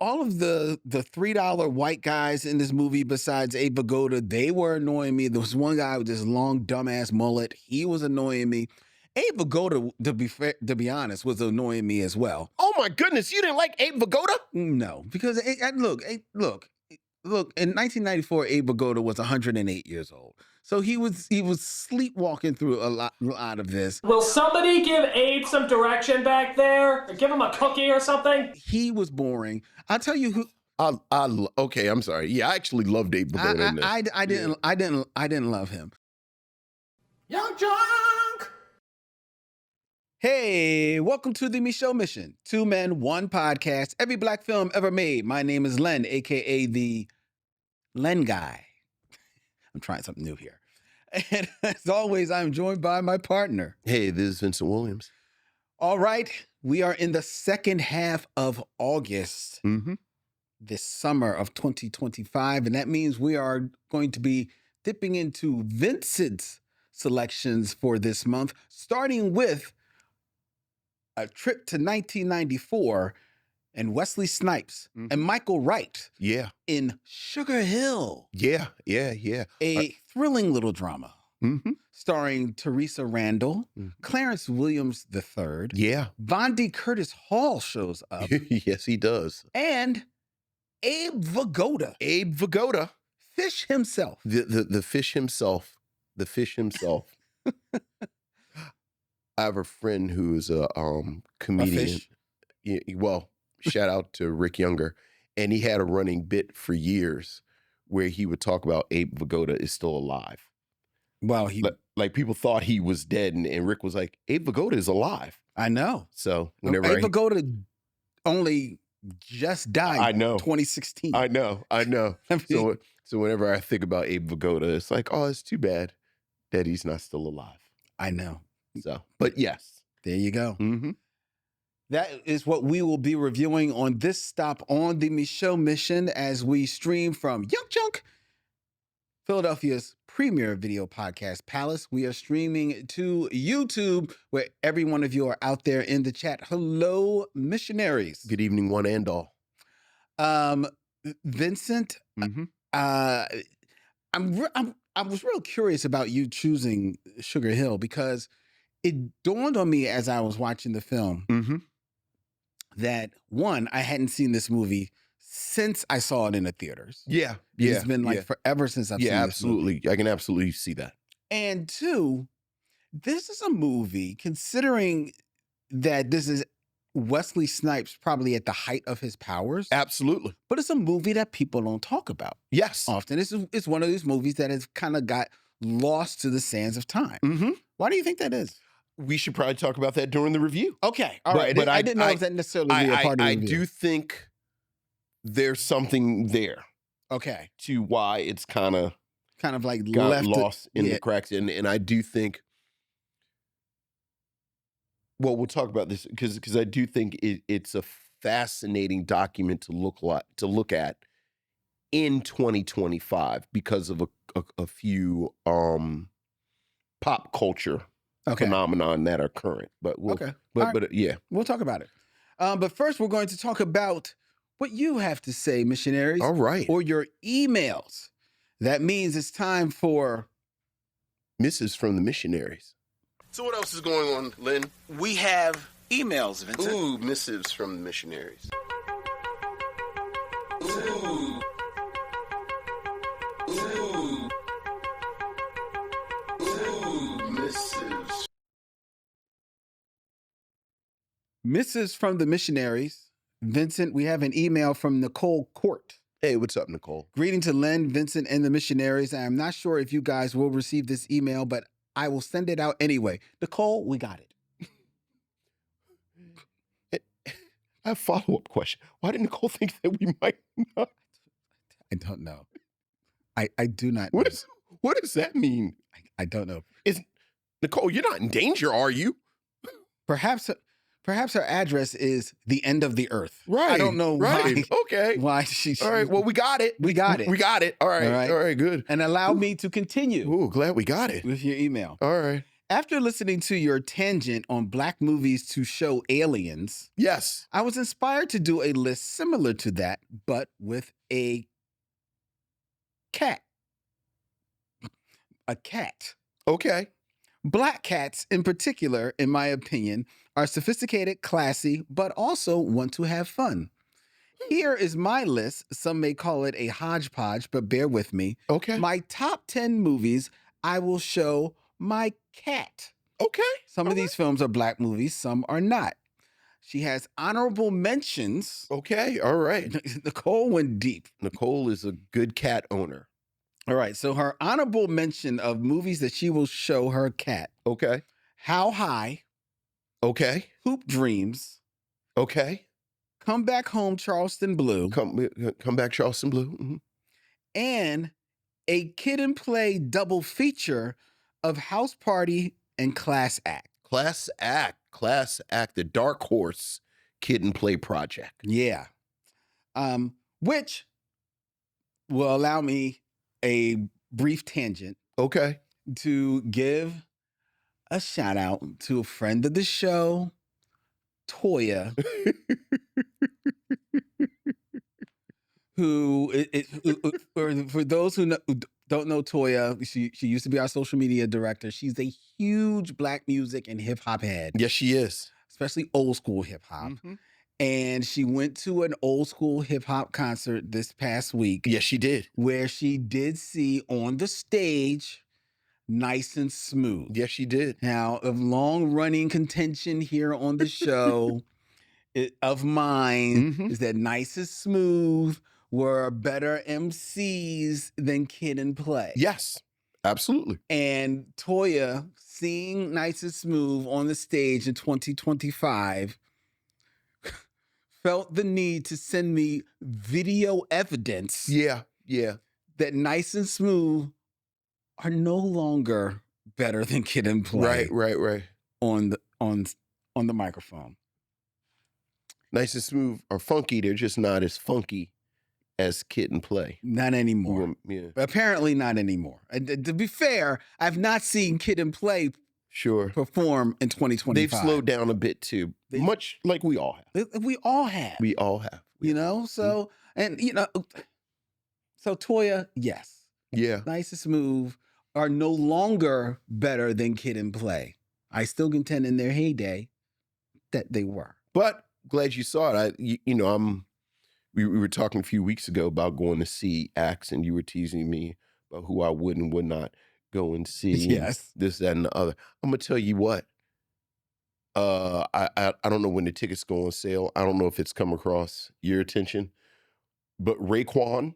all of the $3 white guys in this movie, besides Abe Vigoda, they were annoying me. There was one guy with this long dumbass mullet. He was annoying me. Abe Vigoda, to be honest, was annoying me as well. Oh my goodness, you didn't like Abe Vigoda? No, because look. In 1994, Abe Vigoda was 108 years old, so he was sleepwalking through a lot of this. Will somebody give Abe some direction back there? Or give him a cookie or something? He was boring. I'll tell you who. Okay, I'm sorry. Yeah, I actually loved Abe Vigoda in this. I didn't love him. Young Junk! Hey, welcome to the Micheaux Mission. 2 men, 1 podcast, every black film ever made. My name is Len, a.k.a. the Len guy. I'm trying something new here. And as always, I'm joined by my partner. Hey, this is Vincent Williams. All right, we are in the second half of August, this summer of 2025. And that means we are going to be dipping into Vincent's selections for this month, starting with a trip to 1994 and Wesley Snipes and Michael Wright. Yeah. In Sugar Hill. Yeah. A thrilling little drama starring Teresa Randall, Clarence Williams III. Yeah. Bondi Curtis Hall shows up. Yes, he does. And Abe Vigoda. Abe Vigoda. Fish himself. The fish himself. The fish himself. I have a friend who's a comedian. Well, shout out to Rick Younger. And he had a running bit for years where he would talk about Abe Vigoda is still alive. Well, like people thought he was dead, and Rick was like, Abe Vigoda is alive. I know. So whenever Abe Vigoda only just died. I know. 2016. I know. So whenever I think about Abe Vigoda, it's like, oh, it's too bad that he's not still alive. I know. So, but yes. There you go. That is what we will be reviewing on this stop on the Micheaux Mission as we stream from Young Junk, Philadelphia's premier video podcast palace. We are streaming to YouTube, where every one of you are out there in the chat. Hello, missionaries. Good evening, one and all. Vincent, I was real curious about you choosing Sugar Hill because it dawned on me as I was watching the film that, one, I hadn't seen this movie since I saw it in the theaters. Yeah. It's been forever since I've seen it. Yeah, this absolutely. movie. I can absolutely see that. And 2, this is a movie, considering that this is Wesley Snipes probably at the height of his powers. Absolutely. But it's a movie that people don't talk about. Yes. Often. It's one of these movies that has kind of got lost to the sands of time. Why do you think that is? We should probably talk about that during the review. Okay. All right. But I didn't know if that necessarily be a part of the review. I do think there's something there. Okay. To why it's kind of like got lost in the cracks. And I do think, well, we'll talk about this because I do think it's a fascinating document to look at in 2025 because of a few pop culture phenomenon that are current. But yeah, we'll talk about it. But first, we're going to talk about what you have to say, missionaries. All right. Or your emails. That means it's time for Missives from the Missionaries. So what else is going on, Len? We have emails, Vincent. Ooh, missives from the missionaries. Ooh. Missives. Missives from the Missionaries. Vincent, we have an email from Nicole Court. Hey, what's up, Nicole? Greeting to Len, Vincent, and the missionaries. I'm not sure if you guys will receive this email, but I will send it out anyway. Nicole, we got it. I have a follow-up question. Why did Nicole think that we might not? I don't know. I do not know. What does that mean? I don't know. Nicole, you're not in danger, are you? Perhaps her address is the end of the earth. Right. I don't know why. Okay. Why she's. All right. Well, we got it. We got it. We got it. All right. All right. Good. And allow me to continue. Ooh, glad we got it. With your email. All right. After listening to your tangent on black movies to show aliens, Yes. I was inspired to do a list similar to that, but with a cat. A cat. Okay. Black cats, in particular, in my opinion, are sophisticated, classy, but also want to have fun. Here is my list. Some may call it a hodgepodge, but bear with me. Okay. My top 10 movies I will show my cat. Okay. Some of these films are black movies, some are not. She has honorable mentions. Okay. All right. Nicole went deep. Nicole is a good cat owner. All right, so her honorable mention of movies that she will show her cat. Okay. How High, Okay. Hoop Dreams, Okay. Come Back Home, Charleston Blue, Come back, Charleston Blue. Mm-hmm. and a Kid and Play double feature of House Party and Class Act. Class Act, the Dark Horse Kid and Play project. Yeah. Which will allow me a brief tangent Okay. to give a shout out to a friend of the show, Toya, who for those who don't know Toya, she used to be our social media director. She's a huge black music and hip hop head. Yes, she is. Especially old school hip hop. Mm-hmm. And she went to an old school hip hop concert this past week. Yes, she did. Where she did see on the stage Nice and Smooth. Yes, she did. Now, of long running contention here on the show of mine is that Nice and Smooth were better MCs than Kid and Play. Yes, absolutely. And Toya seeing Nice and Smooth on the stage in 2025 felt the need to send me video evidence. Yeah. That Nice and Smooth are no longer better than Kid and Play. Right. On the microphone. Nice and Smooth are funky. They're just not as funky as Kid and Play. Not anymore. Yeah. Apparently not anymore. And to be fair, I've not seen Kid and Play perform in 2025. They've slowed down a bit too, much like we all have. We all have. We all have. You know, so, and, you know, so Toya, yes. Yeah. Nice and Smooth are no longer better than Kid and Play. I still contend in their heyday that they were. But glad you saw it. We were talking a few weeks ago about going to see acts, and you were teasing me about who I would and would not go and see. Yes. This, that, and the other. I'm gonna tell you what. I don't know when the tickets go on sale. I don't know if it's come across your attention, but Raekwon,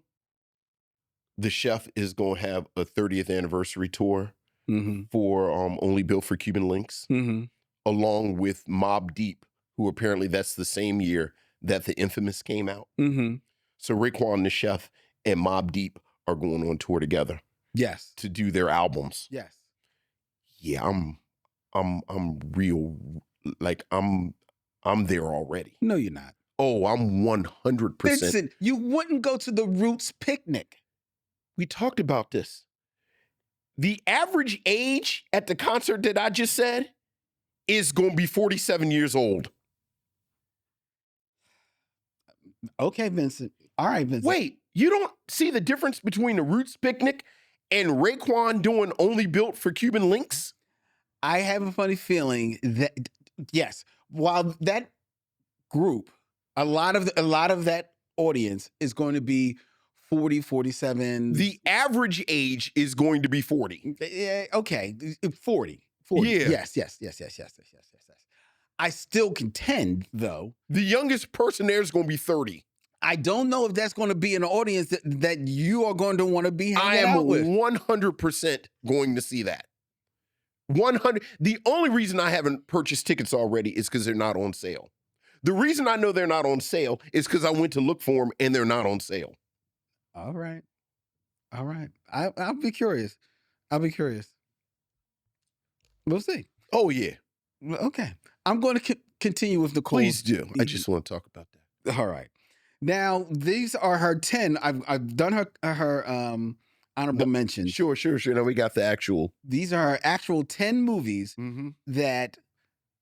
the chef, is going to have a 30th anniversary tour for Only Built for Cuban Links, along with Mobb Deep, who apparently that's the same year that The Infamous came out. So Raekwon, the chef, and Mobb Deep are going on tour together. Yes. To do their albums. Yes. Yeah, I'm real, like I'm there already. No, you're not. Oh, I'm 100%. Vincent, you wouldn't go to the Roots picnic. We talked about this. The average age at the concert that I just said is going to be 47 years old. Okay, Vincent. All right, Vincent. Wait, you don't see the difference between the Roots picnic and Raekwon doing Only Built for Cuban Links? I have a funny feeling that, yes, while that group, a lot of that audience is going to be 40, 47. The average age is going to be 40. Yeah, okay, 40. Yeah. Yes. I still contend, though. The youngest person there is going to be 30. I don't know if that's going to be an audience that you are going to want to be hanging out with. I am 100% going to see that. 100. The only reason I haven't purchased tickets already is because they're not on sale. The reason I know they're not on sale is because I went to look for them and they're not on sale. All right. I'll be curious. We'll see. Oh, yeah. Okay. I'm going to continue with Nicole. Please do. I just want to talk about that. All right. Now, these are her 10. I've done her honorable mentions. Sure. Now we got the actual. These are her actual 10 movies that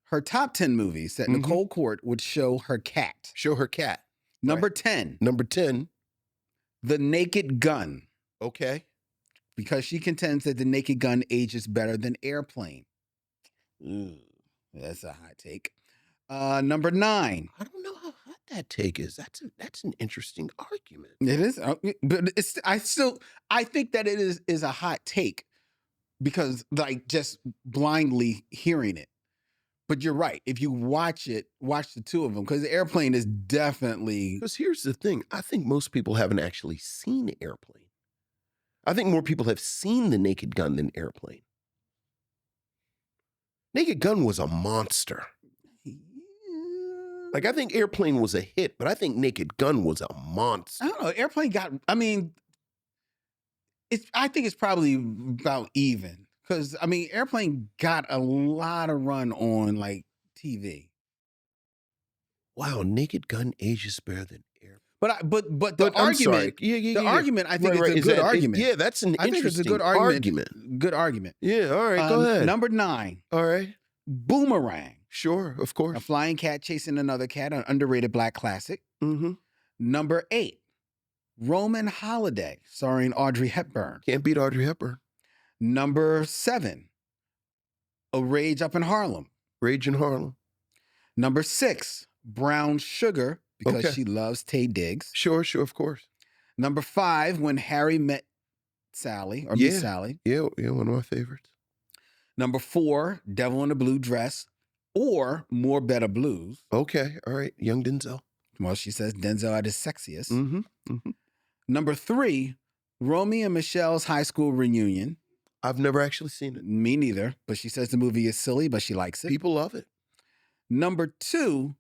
her top 10 movies that Nicole Court would show her cat. Show her cat. Number Right. 10. Number 10. The Naked Gun. Okay. Because she contends that The Naked Gun ages better than Airplane. Ooh, that's a hot take. Number 9. I don't know how hot that take is. That's an interesting argument. It is, but I think that it is a hot take because like just blindly hearing it. But you're right. If you watch the two of them, because the Airplane is definitely. Because here's the thing. I think most people haven't actually seen Airplane. I think more people have seen The Naked Gun than Airplane. Naked Gun was a monster. Like, I think Airplane was a hit, but I think Naked Gun was a monster. I don't know. Airplane I think it's probably about even. Because, Airplane got a lot of run on, like, TV. Wow, Naked Gun ages better than Airplane. But the argument, the argument, I think is a good argument. Yeah, that's an interesting it's a good argument. Good argument. Yeah, all right, go ahead. Number 9. All right. Boomerang. Sure, of course. A flying cat chasing another cat, an underrated black classic. Number 8. Roman Holiday, starring Audrey Hepburn. Can't beat Audrey Hepburn. Number 7. A Rage Up in Harlem. Rage in Harlem. Number 6. Brown Sugar, because she loves Taye Diggs. Sure, of course. Number 5, When Harry Met Sally, or Miss Sally. Yeah, one of my favorites. Number 4, Devil in a Blue Dress, or More Better Blues. Okay, all right. Young Denzel. Well, she says Denzel at his sexiest. Number 3, Romeo and Michelle's High School Reunion. I've never actually seen it. Me neither, but she says the movie is silly, but she likes it. People love it. Number 2,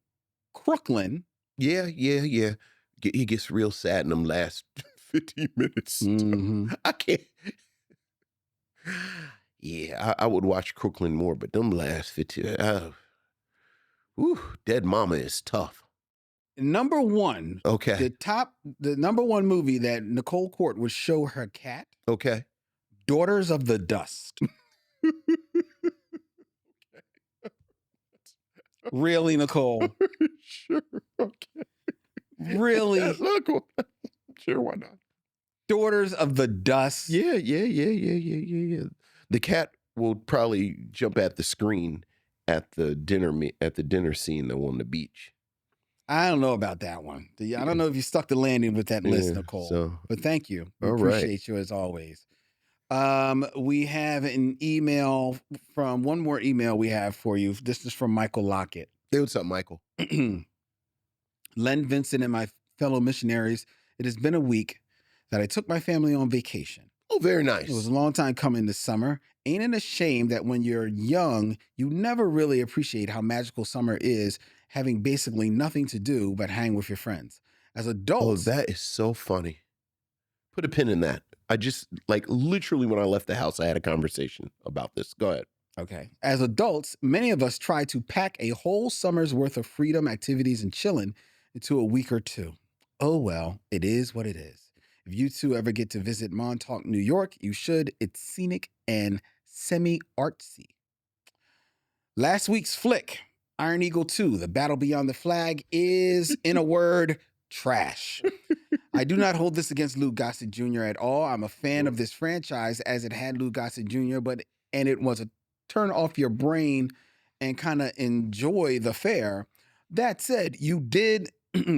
Crooklyn. Yeah. He gets real sad in them last 15 minutes. I can't. Yeah, I would watch Crooklyn more, but them last 15. Dead Mama is tough. Number 1. Okay. The number 1 movie that Nicole Court would show her cat. Okay. Daughters of the Dust. Really, Nicole? Sure. Okay. Really? Look, sure, why not? Daughters of the Dust. Yeah. The cat will probably jump at the screen at the dinner scene though on the beach. I don't know about that one. I don't know if you stuck the landing with that list, Nicole. But thank you. Appreciate you as always. We have an email from one more email we have for you. This is from Michael Lockett. Hey, what's up, Michael? Len, Vincent, and my fellow missionaries, it has been a week that I took my family on vacation. Oh, very nice. It was a long time coming this summer. Ain't it a shame that when you're young, you never really appreciate how magical summer is, having basically nothing to do but hang with your friends. As adults... Oh, that is so funny. Put a pin in that. I just, literally when I left the house, I had a conversation about this. Go ahead. Okay. As adults, many of us try to pack a whole summer's worth of freedom, activities, and chilling into a week or two. Oh, well, it is what it is. If you two ever get to visit Montauk, New York, you should. It's scenic and semi-artsy. Last week's flick, Iron Eagle 2, The Battle Beyond the Flag, is, in a word, trash. I do not hold this against Lou Gossett Jr. at all. I'm a fan of this franchise as it had Lou Gossett Jr., and it was a turn off your brain and kind of enjoy the fare. That said, you did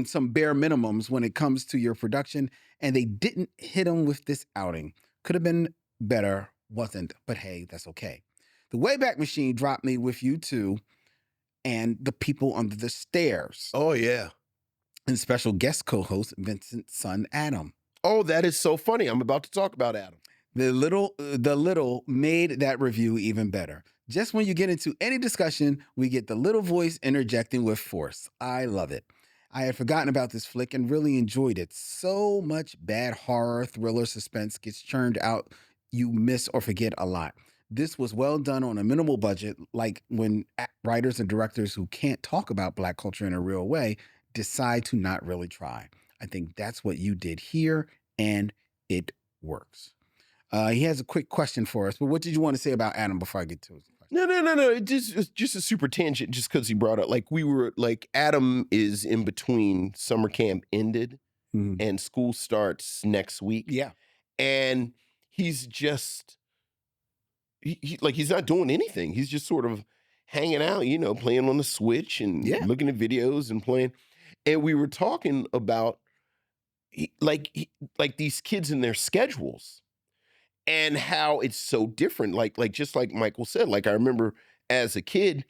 some bare minimums when it comes to your production, and they didn't hit them with this outing. Could have been better, wasn't, but hey, that's okay. The Wayback Machine dropped me with you too, and The People Under the Stairs. Oh, yeah. And special guest co-host Vincent's son, Adam. Oh, that is so funny. I'm about to talk about Adam. The little made that review even better. Just when you get into any discussion, we get the little voice interjecting with force. I love it. I had forgotten about this flick and really enjoyed it. So much bad horror, thriller, suspense gets churned out. You miss or forget a lot. This was well done on a minimal budget, like when writers and directors who can't talk about Black culture in a real way decide to not really try. I think that's what you did here, and it works. He has a quick question for us. But what did you want to say about Adam before I get to it? No. It's just a super tangent just because he brought up, like, we were, like, Adam is in between summer camp ended and school starts next week. Yeah. And he's just, he's not doing anything. He's just sort of hanging out, playing on the Switch and looking at videos and playing. And we were talking about, like these kids and their schedules and how it's so different. Like just like Michael said, like, I remember as a kid,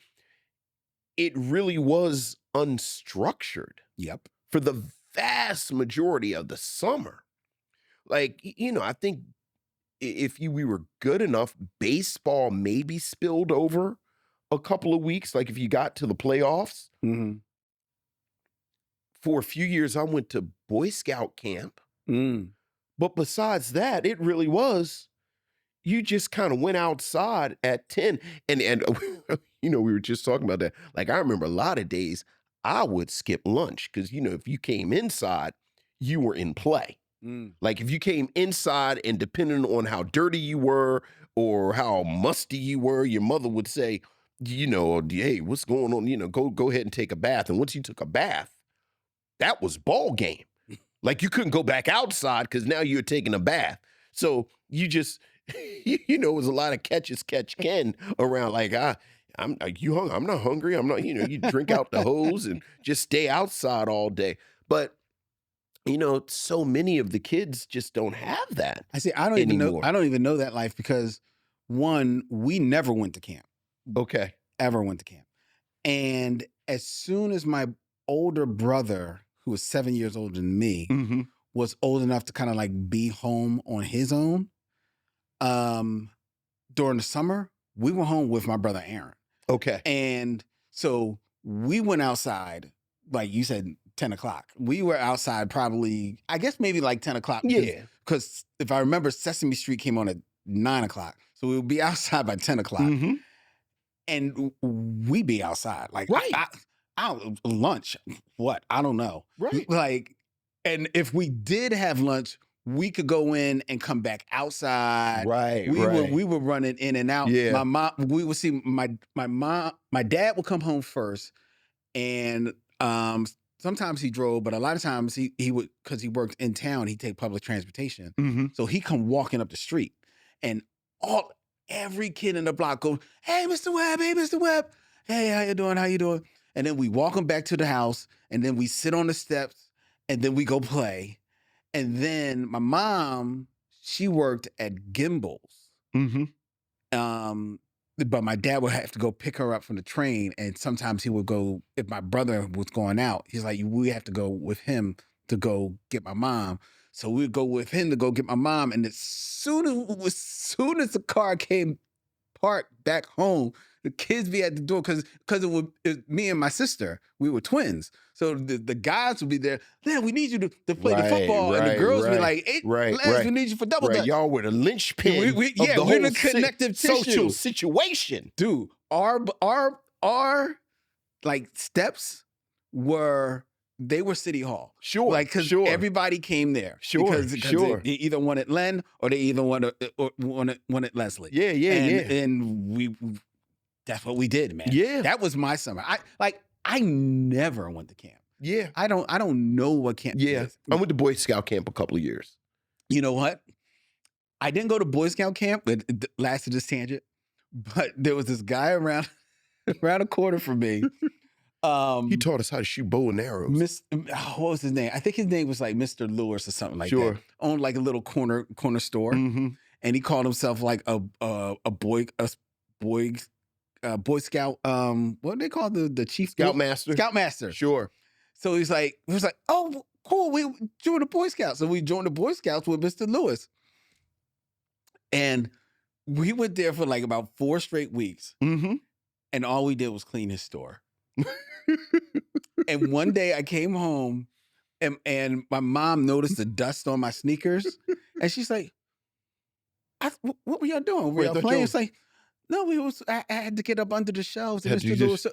it really was unstructured. Yep. For the vast majority of the summer. Like, I think if we were good enough, baseball maybe spilled over a couple of weeks. Like, if you got to the playoffs. For a few years, I went to Boy Scout camp. But besides that, it really was, you just kind of went outside at 10. And we were just talking about that. Like, I remember a lot of days I would skip lunch because, if you came inside, you were in play. Like, if you came inside and depending on how dirty you were or how musty you were, your mother would say, hey, what's going on? Go ahead and take a bath. And once you took a bath, that was ball game. Like, you couldn't go back outside because now you're taking a bath. So you just, it was a lot of catch can around. Like, you hungry? I'm not hungry. I'm not, you drink out the hose and just stay outside all day. But, so many of the kids just don't have that. I don't even know that life because, one, we never went to camp. Okay. Ever went to camp. And as soon as my older brother, who was 7 years older than me, was old enough to kind of like be home on his own, during the summer, we were home with my brother Aaron. Okay. And so we went outside, like you said, 10 o'clock. We were outside probably, I guess maybe like 10 o'clock. Yeah. Because if I remember, Sesame Street came on at 9 o'clock. So we would be outside by 10 o'clock. And we be outside. Like, right. Lunch, what? I don't know. Right. Like, and if we did have lunch, we could go in and come back outside. Right. We were running in and out. Yeah. My mom, we would see my dad would come home first, and sometimes he drove, but a lot of times he would, because he worked in town, he'd take public transportation. So he come walking up the street, and every kid in the block goes, "Hey, Mr. Webb, hey, Mr. Webb, hey, how you doing? How you doing?" And then we walk him back to the house, and then we sit on the steps, and then we go play. And then my mom, she worked at Gimbel's. But my dad would have to go pick her up from the train, and sometimes he would go, if my brother was going out, he's like, we have to go with him to go get my mom. So we would go with him to go get my mom, and as soon as the car came parked back home, the kids be at the door because it was me and my sister. We were twins. So the guys would be there. Man, we need you to play the football. And the girls would be like, hey, Les, we need you for double dutch. Y'all were the linchpin of the whole the connective social situation. Dude, our like steps were, they were City Hall. Sure. Like, because everybody came there. Because they either wanted Len or they either wanted Leslie. Yeah. And we, that's what we did, man. Yeah. That was my summer. I never went to camp. Yeah. I don't know what camp is. I went to Boy Scout camp a couple of years. You know what? I didn't go to Boy Scout camp, but it lasted this tangent. But there was this guy around a corner from me. He taught us how to shoot bow and arrows. What was his name? I think his name was like Mr. Lewis or something like that. Owned like a little corner store. And he called himself like a Boy Scout, what do they call the chief? Scoutmaster. Scoutmaster. Sure. So he was like, oh, cool, we joined the Boy Scouts. So we joined the Boy Scouts with Mr. Lewis. And we went there for like about 4 straight weeks. And all we did was clean his store. And one day I came home and my mom noticed the dust on my sneakers. And she's like, what were y'all doing? Were y'all playing? It's like, no, I had to get up under the shelves. And Mr. Lewis,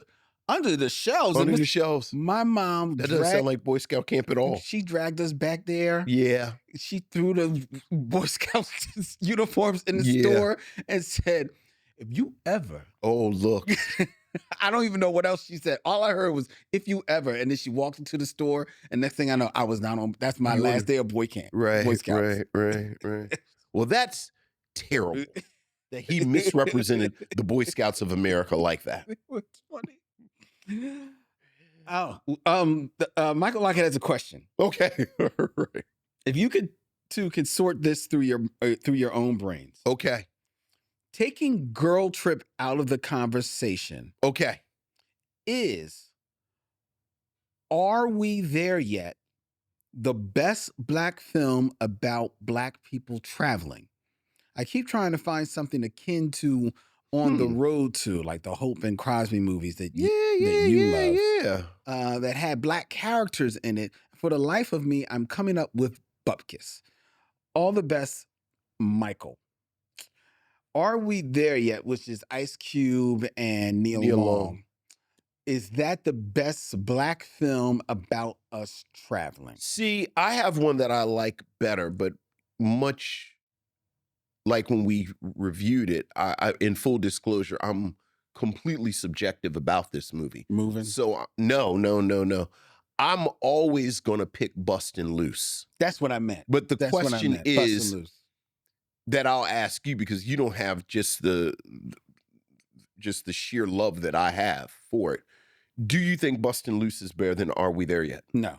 Under the shelves. Under the shelves. My mom That doesn't sound like Boy Scout camp at all. She dragged us back there. Yeah. She threw the Boy Scouts uniforms in the store and said, if you ever. Oh, look. I don't even know what else she said. All I heard was, if you ever. And then she walked into the store. And next thing I know, I was not on. That's my last day of boy camp. Right. Boy Scouts. Right. Well, that's terrible that he misrepresented the Boy Scouts of America like that. It was funny. Oh, Michael Lockett has a question. Okay. Right. If you could sort this through your own brains. Okay. Taking girl trip out of the conversation. Okay. Are We There Yet? The best Black film about Black people traveling. I keep trying to find something akin to On the Road to, like the Hope and Crosby movies that you love. That had Black characters in it. For the life of me, I'm coming up with Bupkis. All the best, Michael. Are We There Yet? Which is Ice Cube and Neil Long. Is that the best Black film about us traveling? See, I have one that I like better, but much like when we reviewed it, I in full disclosure, I'm completely subjective about this movie. Moving? So, no. I'm always going to pick Bustin' Loose. That's what I meant. But the question is that I'll ask you, because you don't have just the sheer love that I have for it. Do you think Bustin' Loose is better than Are We There Yet? No.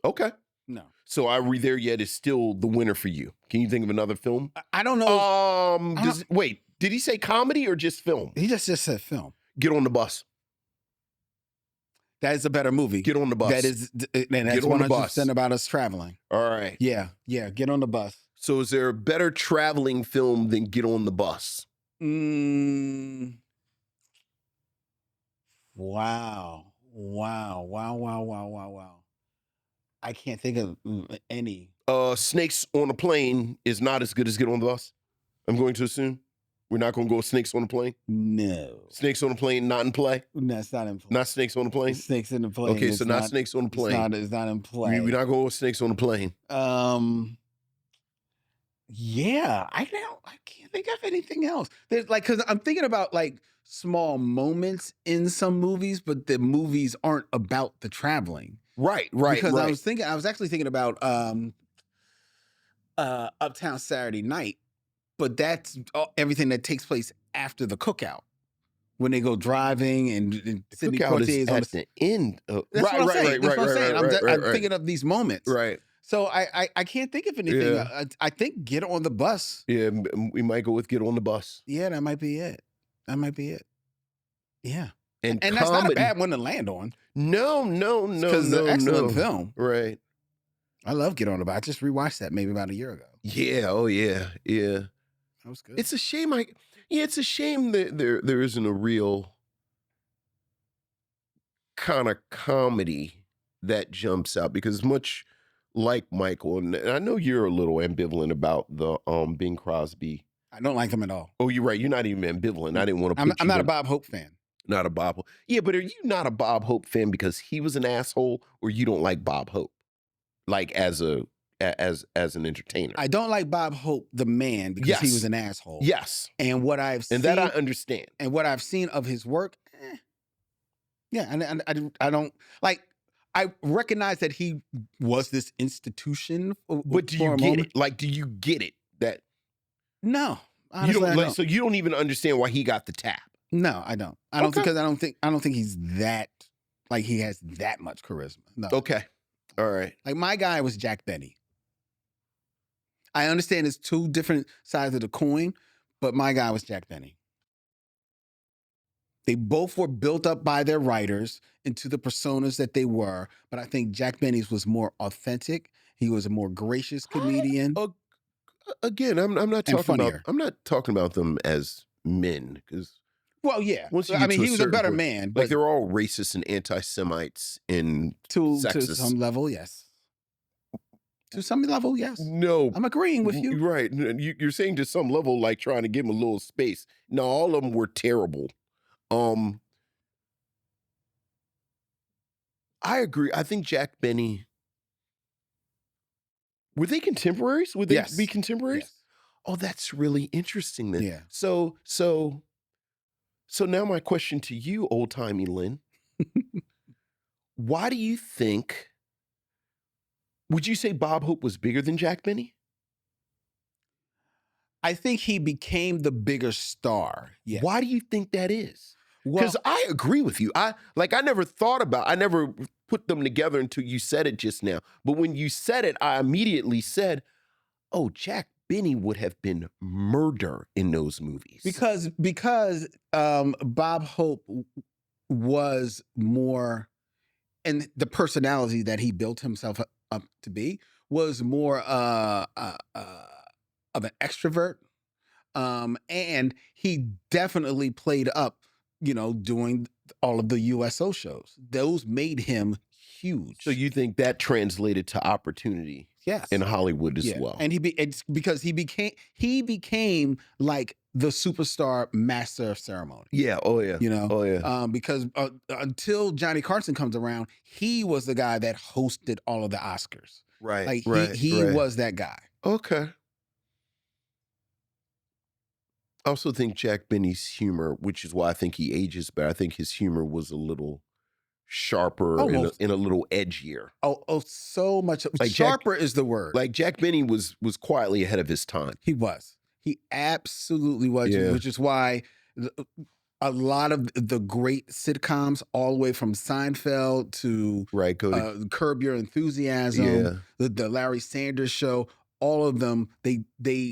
Okay. No. So Are We There Yet is still the winner for you. Can you think of another film? I don't know. Wait, did he say comedy or just film? He just said film. Get on the Bus. That is a better movie. Get on the bus. That's 100% about us traveling. All right. Yeah. Get on the bus. So is there a better traveling film than Get on the Bus? Wow. I can't think of any. Snakes on a Plane is not as good as Get on the Bus. I'm going to assume. We're not going to go Snakes on a Plane? No. Snakes on a Plane not in play? No, it's not in play. Not Snakes on a Plane? Snakes in the plane. Okay, so not Snakes on a Plane. It's not in play. We're not going with Snakes on a Plane. Yeah, I can't think of anything else. There's because I'm thinking about like small moments in some movies, but the movies aren't about the traveling. Right. Because I was actually thinking about Uptown Saturday Night, but that's everything that takes place after the cookout. When they go driving and Sidney Poitier is on the end. That's what I'm saying. That's what I'm saying. I'm thinking of these moments. Right. So I can't think of anything. Yeah. I think Get on the Bus. Yeah, we might go with Get on the Bus. Yeah, that might be it. Yeah. And that's not a bad one to land on. No. Because it's an excellent film. Right. I love Get on the Bus. I just rewatched that maybe about a year ago. Yeah. Oh, yeah. That was good. It's a shame. It's a shame that there isn't a real kind of comedy that jumps out, because much like Michael, and I know you're a little ambivalent about the Bing Crosby. I don't like him at all. Oh, you're right. You're not even ambivalent. I didn't want to. I'm not a Bob Hope fan. Not a Bob Hope. Yeah, but are you not a Bob Hope fan because he was an asshole, or you don't like Bob Hope, like as an entertainer? I don't like Bob Hope the man because he was an asshole. Yes. And what I've seen, and that I understand. And what I've seen of his work, yeah, and I don't like. I recognize that he was this institution, but do you get it? Like, do you get it? That no, honestly, you don't. So you don't even understand why he got the tap. No, I don't. I don't because I don't think he's that like he has that much charisma. No. Okay. All right. Like my guy was Jack Benny. I understand it's two different sides of the coin, but my guy was Jack Benny. They both were built up by their writers into the personas that they were, but I think Jack Benny's was more authentic. He was a more gracious comedian. Again, I'm not talking about them as men, because well, yeah. I mean, he was a better man. Like they're all racist and anti-Semites and sexist. To some level, yes. To some level, yes. No. I'm agreeing with you. Right. You're saying to some level, like trying to give them a little space. No, all of them were terrible. I agree. I think Jack Benny. Were they contemporaries? Would they Yes. be contemporaries? Yes. Oh, that's really interesting then. Yeah. So now my question to you, old-timey Len. Why do you think, would you say Bob Hope was bigger than Jack Benny? I think he became the bigger star. Yes. Why do you think that is? Well, Because I agree with you. I never put them together until you said it just now. But when you said it, I immediately said, oh, Jack Benny would have been murder in those movies. because Bob Hope was more, and the personality that he built himself up to be was more of an extrovert, and he definitely played up, doing all of the USO shows. Those made him huge. So you think that translated to opportunity? Yes. In Hollywood as well. And it's because he became like the superstar master of ceremony. Yeah. Oh yeah. Oh yeah. Because until Johnny Carson comes around, he was the guy that hosted all of the Oscars. Right. Like he was that guy. Okay. I also think Jack Benny's humor, which is why I think he ages better, I think his humor was a little sharper and a little edgier. Oh, so much. Like sharper is the word. Like Jack Benny was quietly ahead of his time. He was. He absolutely was, which is why a lot of the great sitcoms, all the way from Seinfeld to Curb Your Enthusiasm, the Larry Sanders Show, all of them, they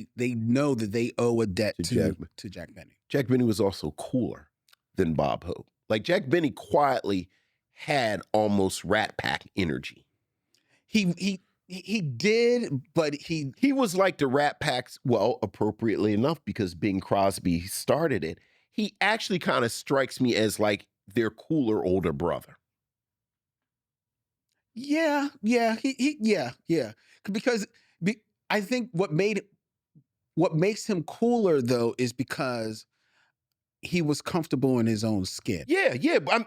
know that they owe a debt to Jack Benny. Jack Benny was also cooler than Bob Hope. Like Jack Benny quietly had almost Rat Pack energy. He did, but he was like the Rat Pack's, well, appropriately enough, because Bing Crosby started it. He actually kind of strikes me as like their cooler older brother. Yeah. Because I think what makes him cooler though is because he was comfortable in his own skin. Yeah.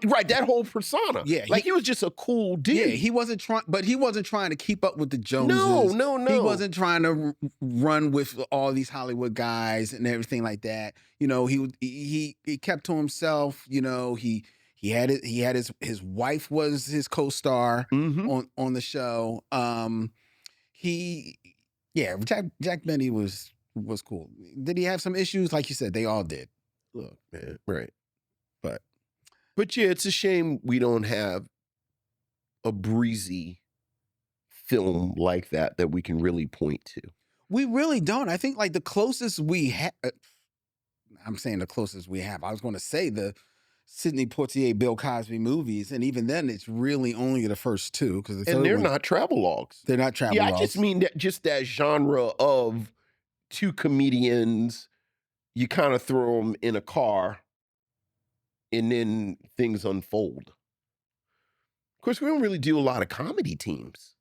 Right. That whole persona. Yeah. Like he was just a cool dude. Yeah. He wasn't trying to keep up with the Joneses. No. He wasn't trying to run with all these Hollywood guys and everything like that. He kept to himself. He had his wife was his co-star on the show. Jack Benny was cool. Did he have some issues? Like you said, they all did. Look, man, right. But yeah, it's a shame we don't have a breezy film like that we can really point to. We really don't. I think like the closest we have, I'm saying the closest we have, I was going to say the Sidney Poitier, Bill Cosby movies, and even then it's really only the first two. And they're not travelogues. They're not travelogues. Yeah, I just mean that genre of two comedians. You kind of throw them in a car and then things unfold. Of course, we don't really do a lot of comedy teams.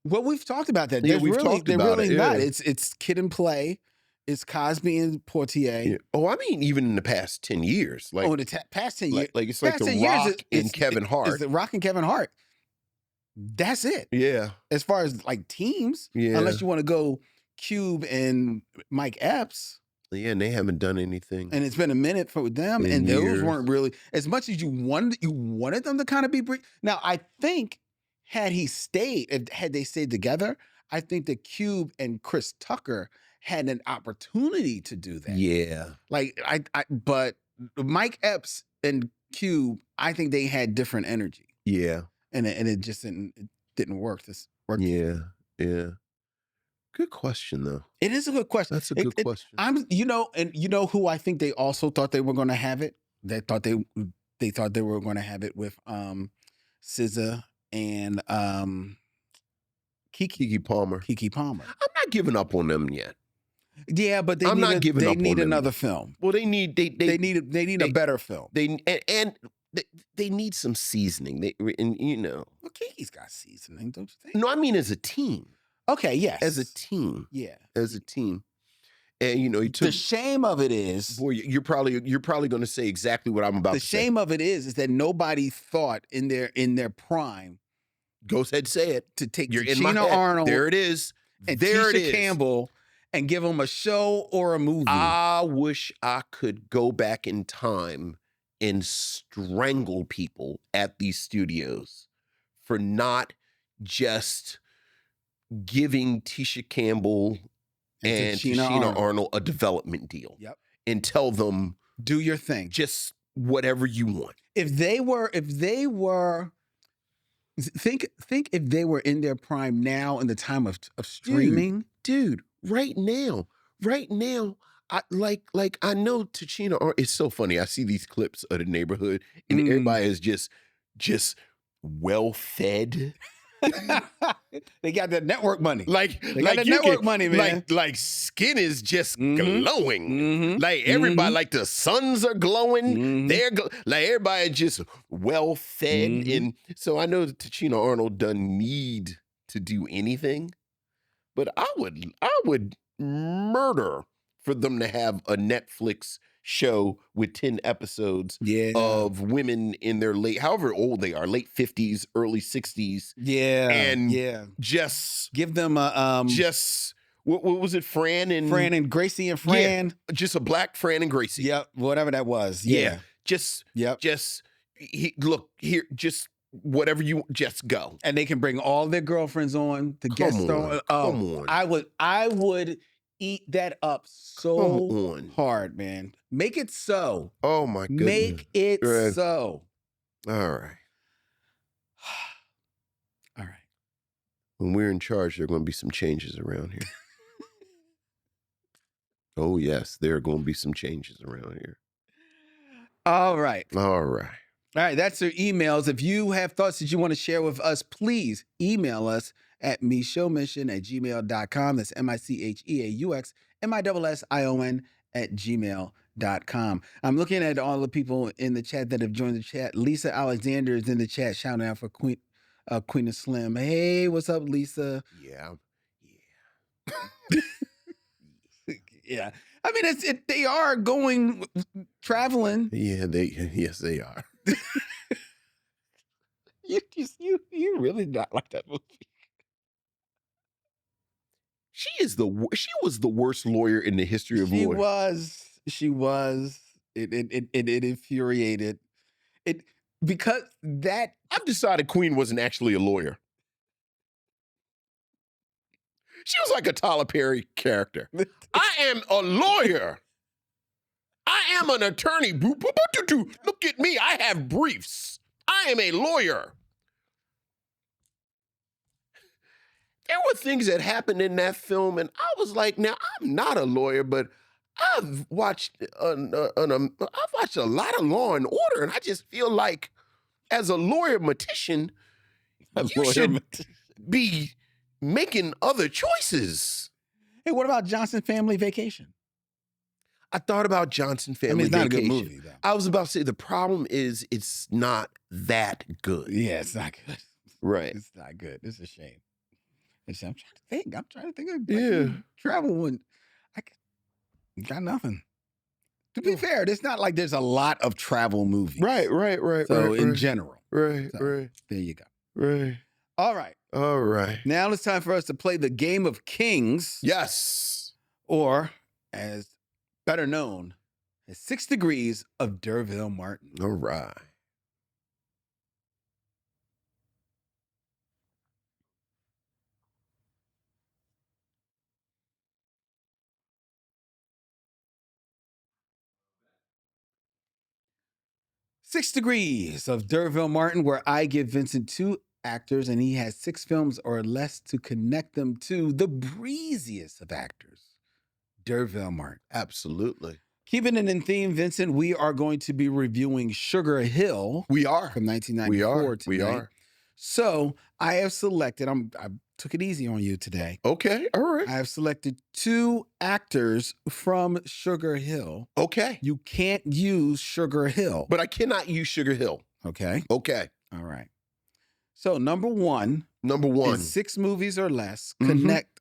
Well, we've talked about that. Yeah, we've talked about it. Not. It's Kid and Play. It's Cosby and Poitier. Yeah. Oh, I mean, even in the past 10 years. Like, past 10 years. Like it's like The Rock and Kevin Hart. It's The Rock and Kevin Hart. That's it. Yeah. As far as like teams, unless you want to go Cube and Mike Epps. Yeah, and they haven't done anything. And it's been a minute for them, and those weren't really as much as you wanted them to kind of be brief. Now, I think had they stayed together, I think that Cube and Chris Tucker had an opportunity to do that. Yeah. Like but Mike Epps and Cube, I think they had different energy. Yeah. And it just didn't work. Yeah. Good question, though. It is a good question. That's a good question. Who I think they also thought they were going to have it. They thought they were going to have it with SZA and Keke Palmer. Keke Palmer. I'm not giving up on them yet. Yeah, but they need another film. Well, they need a better film. They need some seasoning. Well, Keke's got seasoning, don't you think? No, I mean as a team. Okay, yes. As a team. Yeah. As a team. And he took. The shame of it is, Boy, you're probably going to say exactly what I'm about to say. The shame of it is that nobody thought in their prime. Go ahead, say it. To take You're in my Tichina head. Arnold. There it is. And there Tisha it is. Campbell, and give them a show or a movie. I wish I could go back in time and strangle people at these studios for not just giving Tisha Campbell and Tichina Arnold a development deal. Yep. And tell them, do your thing. Just whatever you want. If they were think if they were in their prime now in the time of streaming. Dude, right now, I I know Tichina Arnold. It's so funny. I see these clips of The Neighborhood, and everybody is just well fed. They got that network money. They got that network money, man. Like skin is just glowing. Like everybody, like the suns are glowing. They're like everybody just well fed, and so I know that Tichina Arnold doesn't need to do anything, but I would murder for them to have a Netflix show with 10 episodes of women in their however old they are, late 50s, early 60s. And just give them a what was it, Fran and Gracie and Fran? Yeah, just a black Fran and Gracie. Yep, whatever that was. Just look here, just whatever you just go. And they can bring all their girlfriends on to guest star. Come on. I would eat that up so hard, man. Make it so. Oh my goodness. Make it so. All right. All right. When we're in charge, there are going to be some changes around here. Oh yes, there are going to be some changes around here. All right. All right. All right, that's your emails. If you have thoughts that you want to share with us, please email us at micheauxmission@gmail.com. That's MICHEAUX@gmail.com. I'm looking at all the people in the chat that have joined the chat. Lisa Alexander is in the chat, shouting out for Queen of Slim. Hey, what's up, Lisa? Yeah. Yeah. I mean, they are going traveling. Yeah, yes, they are. You really not like that movie. She was the worst lawyer in the history of lawyers. She was. It infuriated. Because that I've decided Queen wasn't actually a lawyer. She was like a Tyler Perry character. I am a lawyer. I am an attorney. Look at me. I have briefs. I am a lawyer. There were things that happened in that film, and I was like, now, I'm not a lawyer, but I've watched a lot of Law and Order, and I just feel like as a lawyer-matician, you should be making other choices. Hey, what about Johnson Family Vacation? I thought about Johnson Family Vacation. Vacation. It's not a good movie, though. I was about to say, the problem is it's not that good. Yeah, it's not good. Right. It's not good. It's a shame. I'm trying to think of travel when I got nothing. To be fair, it's not like there's a lot of travel movies. Right. So in general. Right. There you go. Right. All right. Now it's time for us to play the Game of Kings. Yes. Or, as better known, as 6 Degrees of D'Urville Martin. All right. Six Degrees of D'Urville Martin, where I give Vincent 2 actors and he has 6 films or less to connect them to the breeziest of actors, D'Urville Martin. Absolutely. Keeping it in theme, Vincent, we are going to be reviewing Sugar Hill. We are. From 1994 tonight. We are. So I have selected, I took it easy on you today. Okay, all right. I have selected 2 actors from Sugar Hill. Okay. You can't use Sugar Hill. But I cannot use Sugar Hill. Okay. Okay. All right. So number one. In 6 movies or less, connect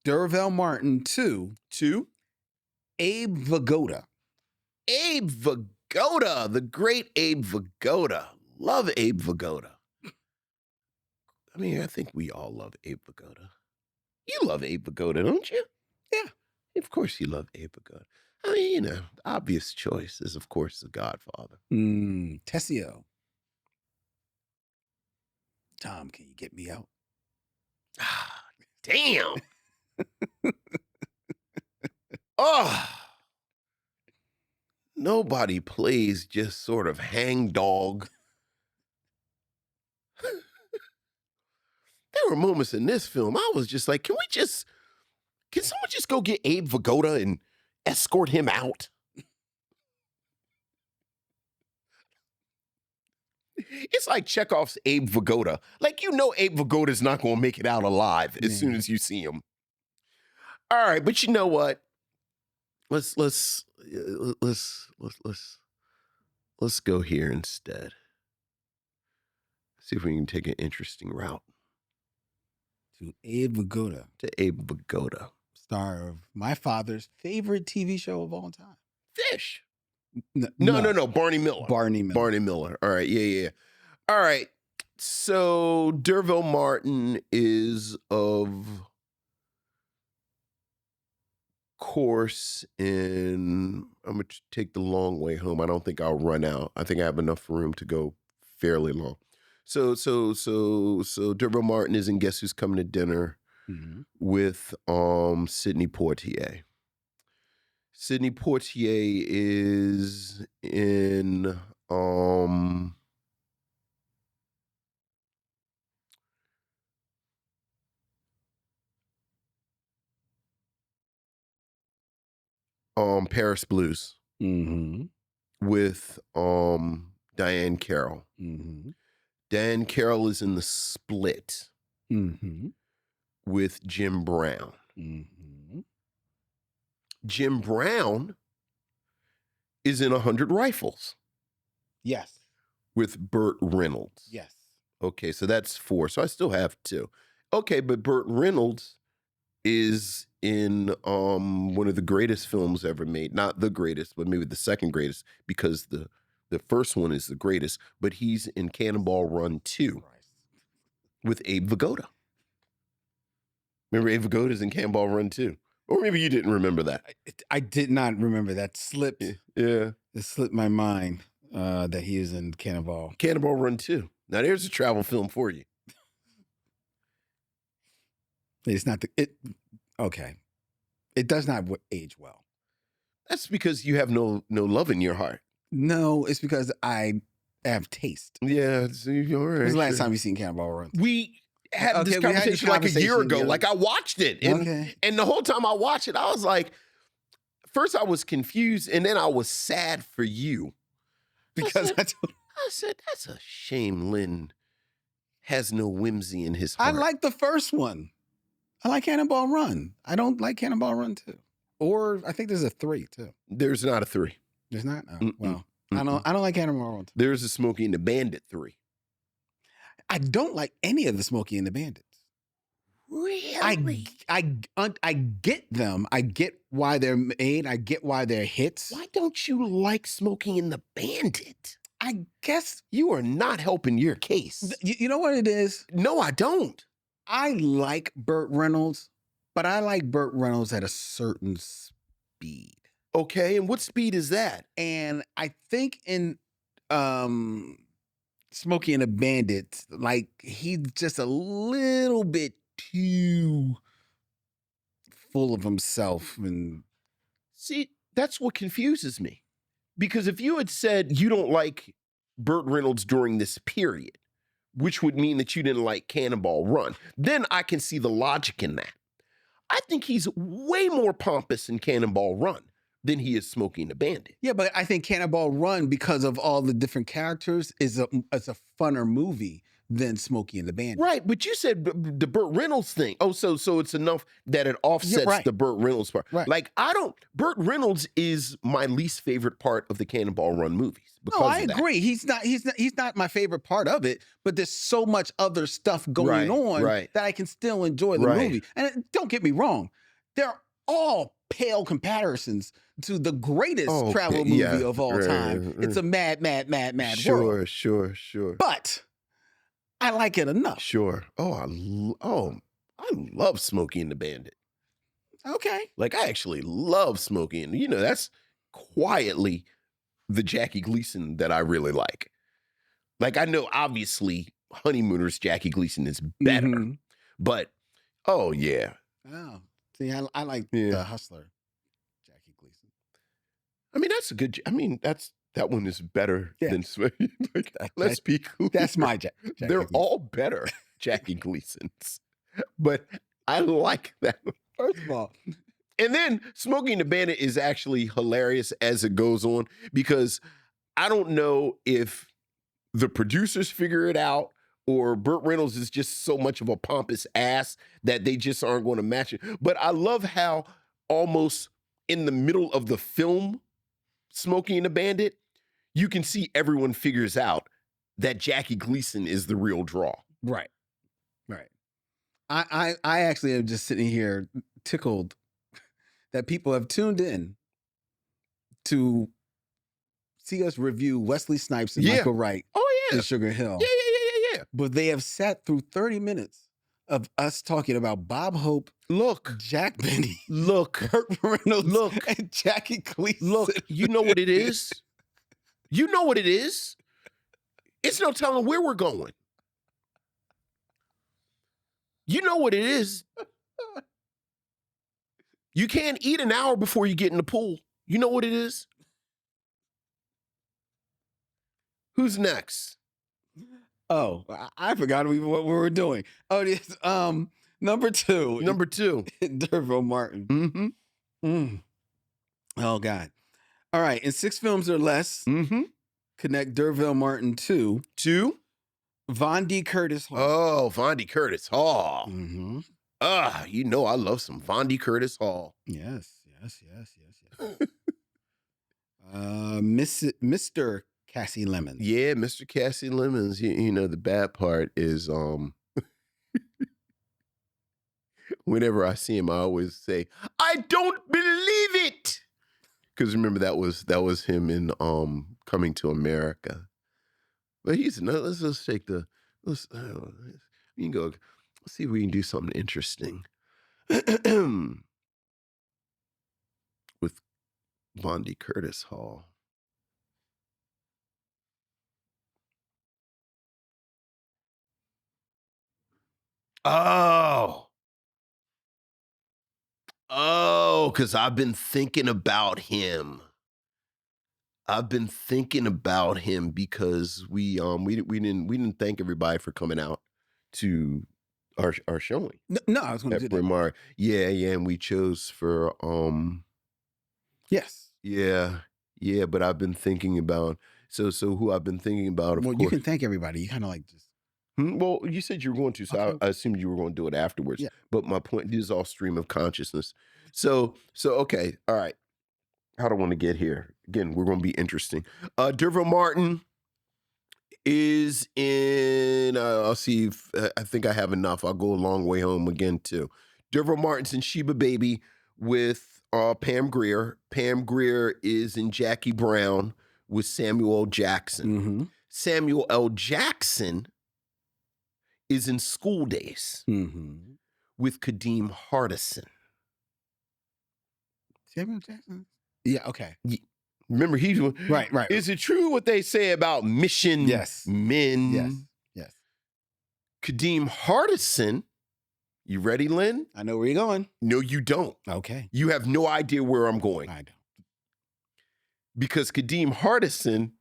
D'Urville Martin to Abe Vigoda. Abe Vigoda, the great Abe Vigoda. Love Abe Vigoda. I mean, I think we all love Abe Vigoda. You love Abe Vigoda, don't you? Yeah. Of course you love Abe Vigoda. I mean, you know, the obvious choice is, of course, The Godfather. Tessio. Tom, can you get me out? Ah, damn. Oh. Nobody plays just sort of hangdog. There were moments in this film I was just like, can someone just go get Abe Vigoda and escort him out? It's like Chekhov's Abe Vigoda. Like, you know Abe Vigoda's not going to make it out alive as soon as you see him. All right, but you know what? Let's go here instead. See if we can take an interesting route. To Abe Vigoda. To Abe Vigoda. Star of my father's favorite TV show of all time. Fish. No. Barney Miller. Barney Miller. All right. Yeah. All right. So D'Urville Martin is of course in, I'm going to take the long way home. I don't think I'll run out. I think I have enough room to go fairly long. So D'Urville Martin is in Guess Who's Coming to Dinner with Sidney Poitier. Sidney Poitier is in Paris Blues with Diane Carroll. Diane Carroll is in The Split with Jim Brown. Jim Brown is in 100 Rifles. Yes. With Burt Reynolds. Yes. Okay, so that's 4. So I still have 2. Okay, but Burt Reynolds is in one of the greatest films ever made. Not the greatest, but maybe the second greatest, because the first one is the greatest. But he's in Cannonball Run 2 with Abe Vigoda. Remember Abe Vigoda's in Cannonball Run 2? Or maybe you didn't remember that. I did not remember that. Slipped. Yeah. It slipped my mind that he is in Cannonball. Cannonball Run 2. Now there's a travel film for you. It's not okay. It does not age well. That's because you have no love in your heart. No, it's because I have taste. Yeah, see, all right. When's the last time you seen Cannonball Run? We had this conversation like a year ago. Yeah. Like I watched it. And the whole time I watched it, I was like, first I was confused and then I was sad for you. Because I said, that's a shame Len has no whimsy in his heart. I like the first one. I like Cannonball Run. I don't like Cannonball Run 2. Or I think there's a 3 too. There's not a 3. There's not? Oh, well, I don't like Cannonball Run 2. There's a Smokey and the Bandit 3. I don't like any of the Smokey and the Bandits. Really? I get them. I get why they're made. I get why they're hits. Why don't you like Smokey and the Bandit? I guess you are not helping your case. You know what it is? No, I don't. I like Burt Reynolds, but I like Burt Reynolds at a certain speed. Okay, and what speed is that? And I think in Smokey and the Bandit, like he's just a little bit too full of himself. And see, that's what confuses me. Because if you had said you don't like Burt Reynolds during this period, which would mean that you didn't like Cannonball Run, then I can see the logic in that. I think he's way more pompous in Cannonball Run than he is Smokey and the Bandit. Yeah, but I think Cannonball Run, because of all the different characters, is a funner movie than Smokey and the Bandit. Right, but you said the Burt Reynolds thing. Oh, so it's enough that it offsets the Burt Reynolds part. Right. Like, Burt Reynolds is my least favorite part of the Cannonball Run movies. No, I agree. He's not my favorite part of it, but there's so much other stuff going on that I can still enjoy the movie. And don't get me wrong, they're all pale comparisons to the greatest Oh, travel movie of all time. It's a mad world. Sure. But I like it enough. Sure. I love Smokey and the Bandit. Okay. Like, I actually love Smokey, and that's quietly the Jackie Gleason that I really like. Like, I know obviously Honeymooners Jackie Gleason is better, but oh yeah. Oh, see, I like the Hustler Jackie Gleason. I mean, that's a good. I mean, that one is better than Smokey. Like, let's be clear. That's my Jackie They're Gleason. all better Jackie Gleasons, but I like that one. First of all. And then Smokey and the Bandit is actually hilarious as it goes on, because I don't know if the producers figure it out or Burt Reynolds is just so much of a pompous ass that they just aren't going to match it. But I love how almost in the middle of the film, Smokey and the Bandit, you can see everyone figures out that Jackie Gleason is the real draw. Right. I actually am just sitting here tickled that people have tuned in to see us review Wesley Snipes and Michael Wright in Sugar Hill. Yeah. But they have sat through 30 minutes of us talking about Bob Hope, Jack Benny, Burt Reynolds, and Jackie Gleason. Look, you know what it is? You know what it is? It's no telling where we're going. You know what it is. You can't eat an hour before you get in the pool. You know what it is? Who's next? Oh, I forgot what we were doing. Oh, it's number two. D'Urville Martin. Oh, God. All right. In 6 films or less, connect D'Urville Martin to Von D. Curtis Hall. Oh, Von D. Curtis Hall. You know I love some Von D. Curtis Hall. Yes. Mr. Cassie Lemons. Yeah, Mr. Cassie Lemons. You know, the bad part is whenever I see him, I always say, I don't believe it. Because remember, that was him in Coming to America. But let's take the, we can go, let's see if we can do something interesting. With Von D. Curtis Hall. Oh, because I've been thinking about him. Because we didn't thank everybody for coming out to our showing. No, I was going to do that. Yeah, and we chose for yes. Yeah, but I've been thinking about so who I've been thinking about. Of course, you can thank everybody. You kind of like just. Well, you said you were going to, so Okay. I assumed you were going to do it afterwards. Yeah. But my point, this is all stream of consciousness. So okay, all right. How do I want to get here? Again, we're going to be interesting. D'Urville Martin is in. I'll see if I think I have enough. I'll go a long way home again too. D'Urville Martin's in Sheba Baby with Pam Grier. Pam Grier is in Jackie Brown with Samuel L. Jackson. Samuel L. Jackson is in School Days with Kadeem Hardison. Samuel Jackson? Yeah, okay. Remember, he's right. Is it true what they say about mission men? Yes. Kadeem Hardison, you ready, Len? I know where you're going. No, you don't. Okay. You have no idea where I'm going. I don't. Because Kadeem Hardison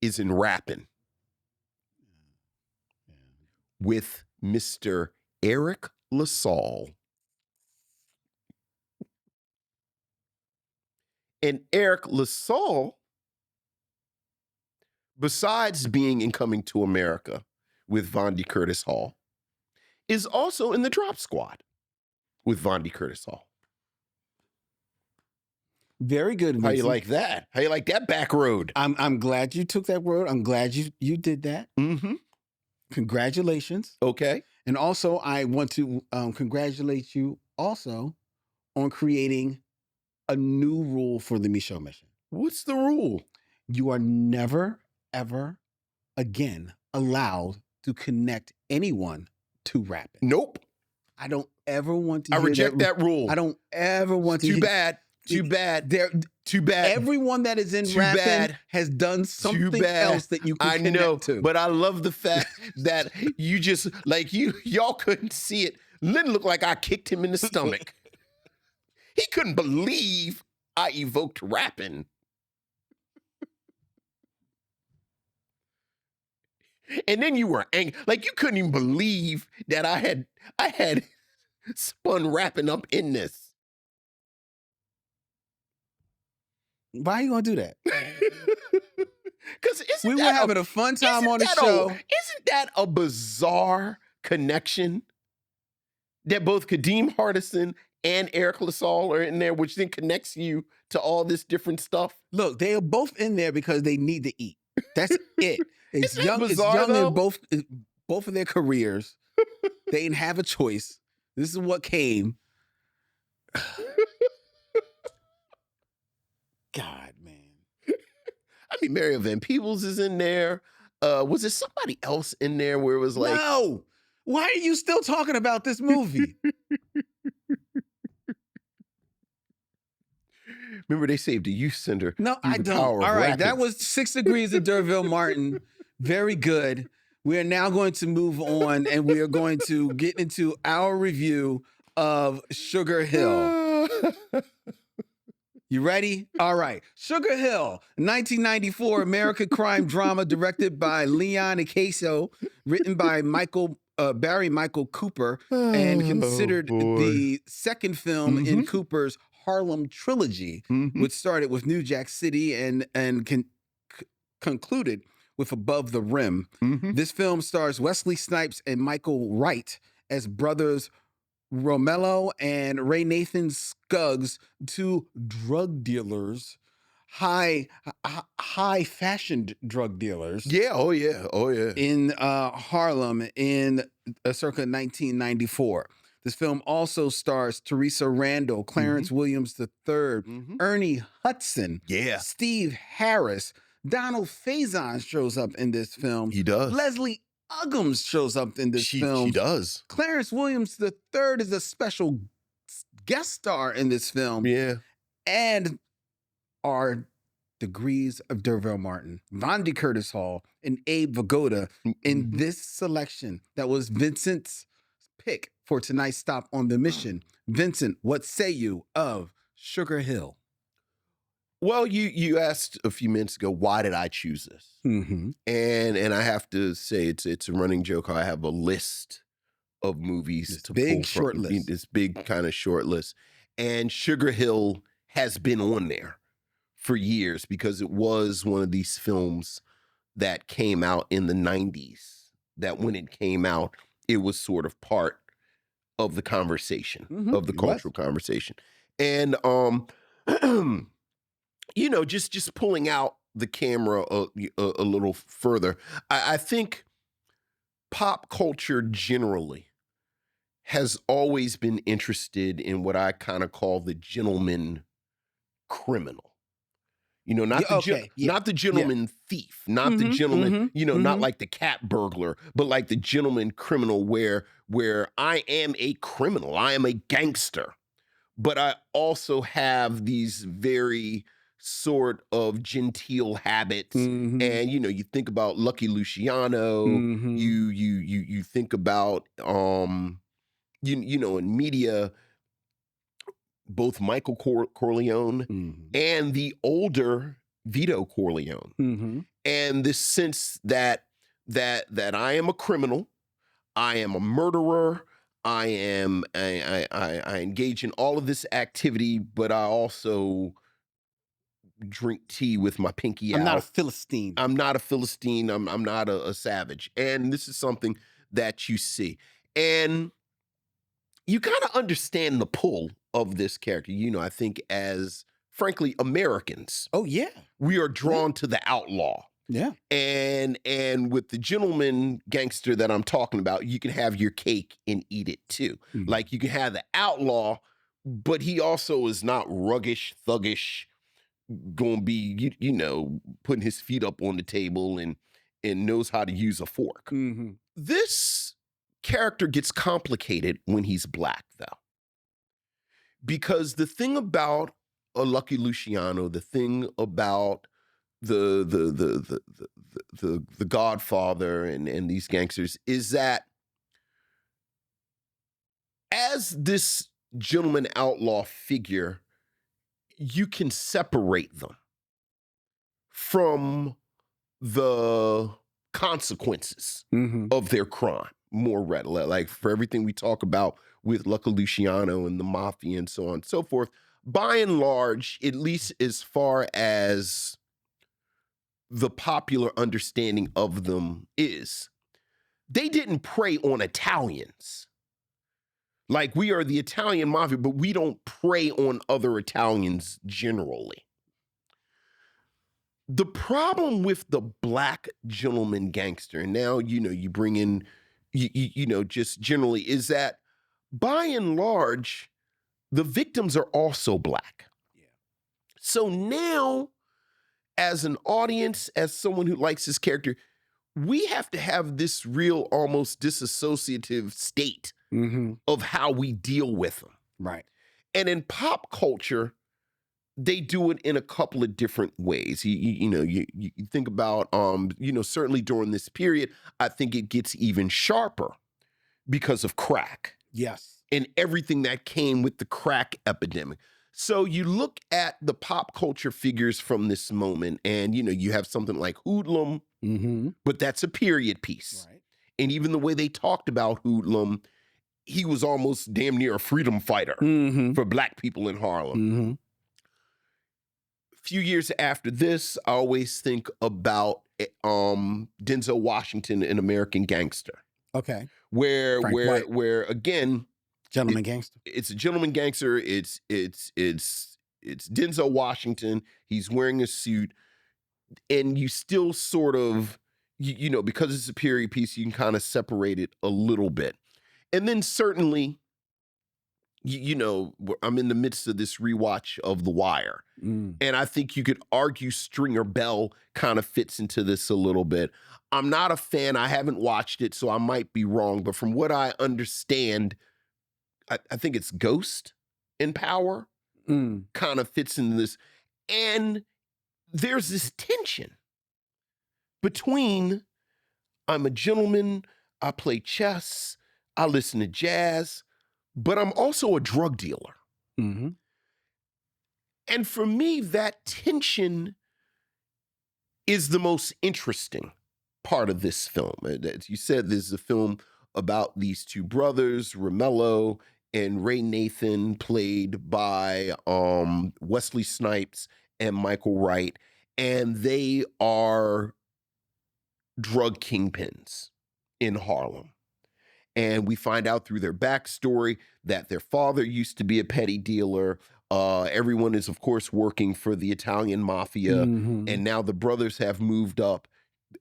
is in Rappin' with Mr. Eric LaSalle. And Eric LaSalle, besides being in Coming to America with Von D. Curtis Hall, is also in the Drop Squad with Von D. Curtis Hall. Very good, Vincent. How you like that? How you like that back road? I'm glad you took that road. I'm glad you did that. Congratulations. Okay. And also, I want to congratulate you also on creating a new rule for the Micheaux mission. What's the rule? You are never, ever again allowed to connect anyone to rapping. Nope. I don't ever want to I reject that rule. I don't ever want to. Too bad. Too bad. Too bad. Everyone that is in Too rapping bad. has done something else that you can connect to. But I love the fact that you just, like, y'all couldn't see it. Len looked like I kicked him in the stomach. He couldn't believe I evoked rapping. And then you were angry. Like, you couldn't even believe that I had spun rapping up in this. Why are you gonna do that? Because we were having a fun time on the show. Isn't that a bizarre connection? That both Kadeem Hardison and Eric LaSalle are in there, which then connects you to all this different stuff. Look, they are both in there because they need to eat. That's it. It's young though? in both of their careers. They didn't have a choice. This is what came. God, man. I mean, Mario Van Peebles is in there. Was there somebody else in there where it was like... No! Why are you still talking about this movie? Remember, they saved a youth center. No, I don't. All right, that was 6 Degrees of D'Urville Martin. Very good. We are now going to move on, and we are going to get into our review of Sugar Hill. You ready? All right. Sugar Hill, 1994 American crime drama directed by Leon Acaso, written by Barry Michael Cooper, and considered the second film in Cooper's Harlem Trilogy, which started with New Jack City and concluded with Above the Rim. This film stars Wesley Snipes and Michael Wright as brothers Romelo and Raynathan Skuggs, two drug dealers, high fashioned drug dealers. Yeah, oh yeah. In Harlem in circa 1994. This film also stars Teresa Randall, Clarence Williams III, Ernie Hudson, Steve Harris. Donald Faison shows up in this film. He does. Leslie Uggams shows up in this film. She does. Clarence Williams III is a special guest star in this film. Yeah. And our Degrees of D'Urville Martin, Vondi Curtis Hall, and Abe Vigoda in this selection. That was Vincent's pick for tonight's stop on the mission. Vincent, what say you of Sugar Hill? Well, you asked a few minutes ago, why did I choose this? And I have to say, it's a running joke. I have a list of movies to big pull short from. list. This big kind of short list. And Sugar Hill has been on there for years because it was one of these films that came out in the 90s, that when it came out, it was sort of part of the conversation, of the cultural conversation. And, you know, just pulling out the camera a little further, I think pop culture generally has always been interested in what I kind of call the gentleman criminal. You know, not the gentleman thief, not the gentleman, you know, not like the cat burglar, but like the gentleman criminal where I am a criminal, I am a gangster, but I also have these very sort of genteel habits. And, you know, you think about Lucky Luciano, you think about, you know, in media, both Michael Corleone and the older Vito Corleone. And this sense that I am a criminal, I am a murderer, I engage in all of this activity, but I also drink tea with my pinky out. I'm not a Philistine. I'm not a Philistine. I'm not a savage. And this is something that you see. And you kind of understand the pull of this character. You know, I think as, frankly, Americans. Oh, yeah. We are drawn to the outlaw. Yeah. And with the gentleman gangster that I'm talking about, you can have your cake and eat it too. Like you can have the outlaw but he also is not ruggish, thuggish, gonna be, putting his feet up on the table and knows how to use a fork. Mm-hmm. This character gets complicated when he's black, though. Because the thing about a Lucky Luciano, the thing about the Godfather and these gangsters is that as this gentleman outlaw figure, you can separate them from the consequences of their crime more readily. Like for everything we talk about with Lucky Luciano and the mafia and so on and so forth, by and large, at least as far as the popular understanding of them is, they didn't prey on Italians. Like, we are the Italian mafia, but we don't prey on other Italians generally. The problem with the black gentleman gangster, and now, you bring in, just generally, is that by and large, the victims are also black. Yeah. So now, as an audience, as someone who likes this character, we have to have this real almost disassociative state of how we deal with them. Right. And in pop culture, they do it in a couple of different ways. You think about, certainly during this period, I think it gets even sharper because of crack. Yes. And everything that came with the crack epidemic. So you look at the pop culture figures from this moment, and, you have something like Hoodlum, but that's a period piece. Right. And even the way they talked about Hoodlum, he was almost damn near a freedom fighter for black people in Harlem. A few years after this, I always think about Denzel Washington in American Gangster. Okay. Where again, Gentleman gangster. It's a gentleman gangster. It's Denzel Washington. He's wearing a suit, and you still sort of, because it's a period piece, you can kind of separate it a little bit. And then certainly, I'm in the midst of this rewatch of The Wire, and I think you could argue Stringer Bell kind of fits into this a little bit. I'm not a fan. I haven't watched it, so I might be wrong. But from what I understand, I think it's Ghost in Power kind of fits into this. And there's this tension between I'm a gentleman, I play chess, I listen to jazz, but I'm also a drug dealer. And for me, that tension is the most interesting part of this film. As you said, this is a film about these two brothers, Romelo and Raynathan, played by Wesley Snipes and Michael Wright, and they are drug kingpins in Harlem. And we find out through their backstory that their father used to be a petty dealer. Everyone is, of course, working for the Italian mafia, and now the brothers have moved up,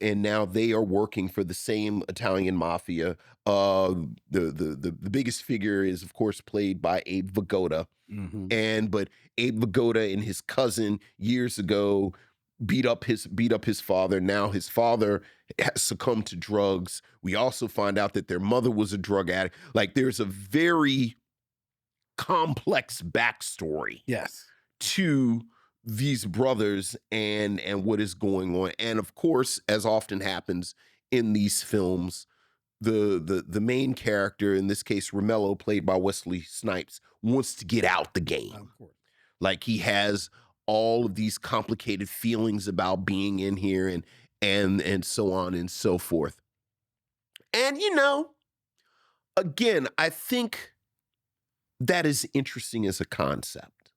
and now they are working for the same Italian mafia. The biggest figure is, of course, played by Abe Vigoda, but Abe Vigoda and his cousin years ago beat up his father. Now his father has succumbed to drugs. We also find out that their mother was a drug addict. Like, there's a very complex backstory to these brothers and what is going on. And of course, as often happens in these films, the main character, in this case Romelo, played by Wesley Snipes, wants to get out the game. Of course. Like, he has all of these complicated feelings about being in here and so on and so forth. And again, I think that is interesting as a concept.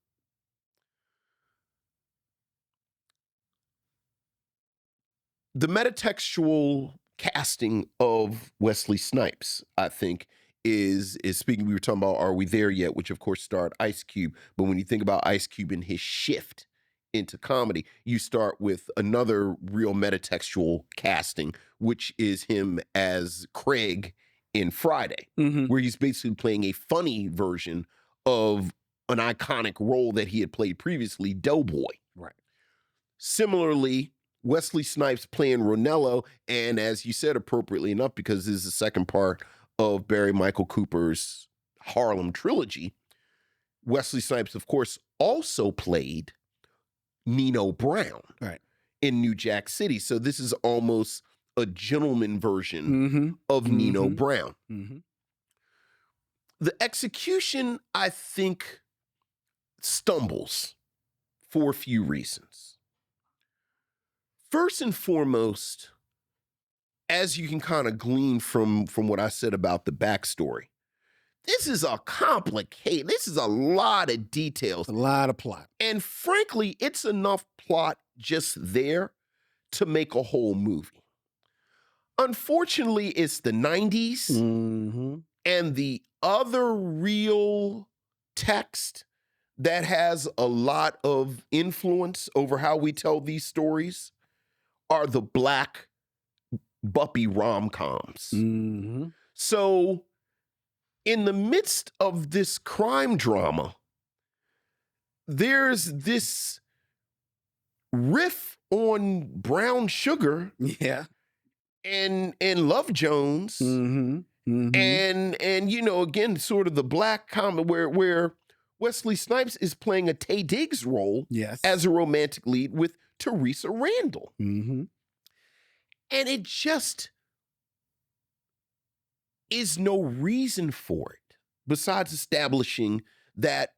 The metatextual casting of Wesley Snipes, I think, is speaking, we were talking about Are We There Yet?, which of course starred Ice Cube. But when you think about Ice Cube and his shift into comedy, you start with another real metatextual casting, which is him as Craig in Friday, where he's basically playing a funny version of an iconic role that he had played previously, Doughboy. Right. Similarly, Wesley Snipes playing Romelo, and as you said appropriately enough, because this is the second part of Barry Michael Cooper's Harlem Trilogy, Wesley Snipes, of course, also played Nino Brown in New Jack City. So this is almost a gentleman version of Nino Brown. The execution, I think, stumbles for a few reasons. First and foremost, as you can kind of glean from what I said about the backstory, this is a complicated, this is a lot of details. A lot of plot. And frankly, it's enough plot just there to make a whole movie. Unfortunately, it's the 90s, and the other real text that has a lot of influence over how we tell these stories are the black buppy rom-coms. So in the midst of this crime drama, there's this riff on Brown Sugar and Love Jones and you know, again, sort of the black comedy where Wesley Snipes is playing a Taye Diggs role as a romantic lead with Teresa Randall. And it just is no reason for it besides establishing that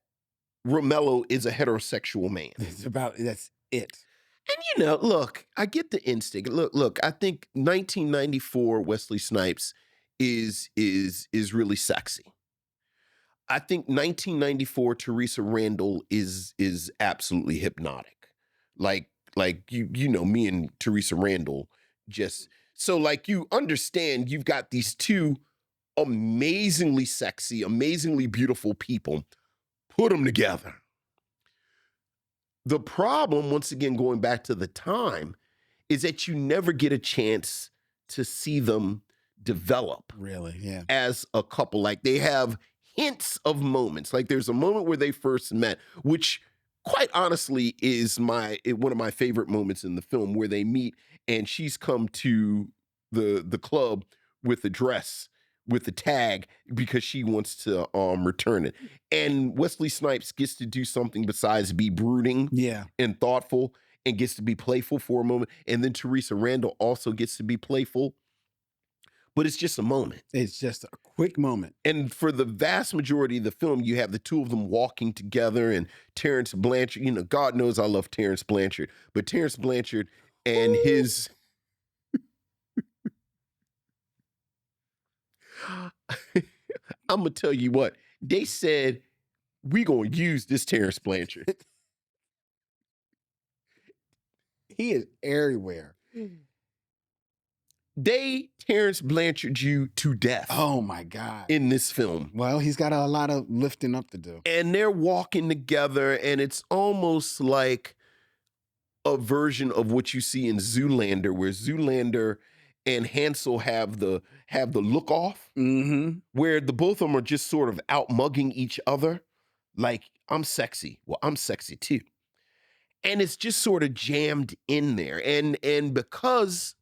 Romelo is a heterosexual man. That's it. And you know, look, I get the instinct. Look, I think 1994 Wesley Snipes is really sexy. I think 1994 Teresa Randall is absolutely hypnotic. Like you know, me and Teresa Randall just, so like you understand you've got these two amazingly sexy, amazingly beautiful people. Put them together. The problem, once again, going back to the time, is that you never get a chance to see them develop as a couple. Like they have hints of moments. Like there's a moment where they first met, which quite honestly is one of my favorite moments in the film, where they meet and she's come to the club with a dress with the tag because she wants to return it. And Wesley Snipes gets to do something besides be brooding and thoughtful, and gets to be playful for a moment. And then Teresa Randall also gets to be playful. But it's just a moment. It's just a quick moment. And for the vast majority of the film, you have the two of them walking together, and Terrence Blanchard, you know, God knows I love Terrence Blanchard, but Terrence Blanchard and his... I'm going to tell you what, they said, we going to use this Terrence Blanchard. He is everywhere. They Terrence Blanchard you to death. Oh my God. In this film. Well, he's got a lot of lifting up to do. And they're walking together, and it's almost like a version of what you see in Zoolander, where Zoolander and Hansel have the look off, where the both of them are just sort of out mugging each other. Like, I'm sexy. Well, I'm sexy too. And it's just sort of jammed in there. And because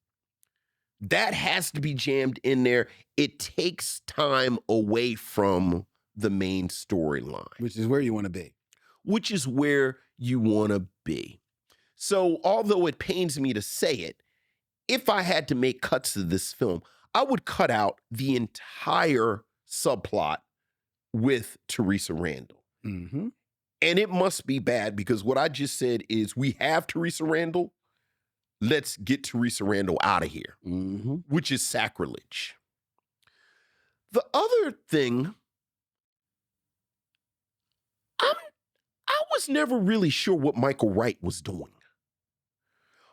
that has to be jammed in there, it takes time away from the main storyline. Which is where you want to be. Which is where you want to be. So although it pains me to say it, if I had to make cuts to this film, I would cut out the entire subplot with Teresa Randall. And it must be bad, because what I just said is, we have Teresa Randall. Let's get Teresa Randall out of here, which is sacrilege. The other thing, I was never really sure what Michael Wright was doing.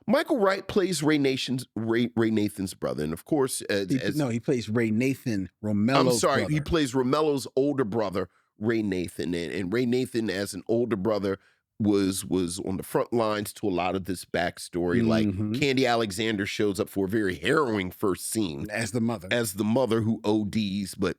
Michael Wright plays Raynathan's brother, and of course, he plays Raynathan, Romelo's brother. He plays Romelo's older brother, Raynathan, and Raynathan, as an older brother, was on the front lines to a lot of this backstory. Like, Candy Alexander shows up for a very harrowing first scene as the mother, who ODs, but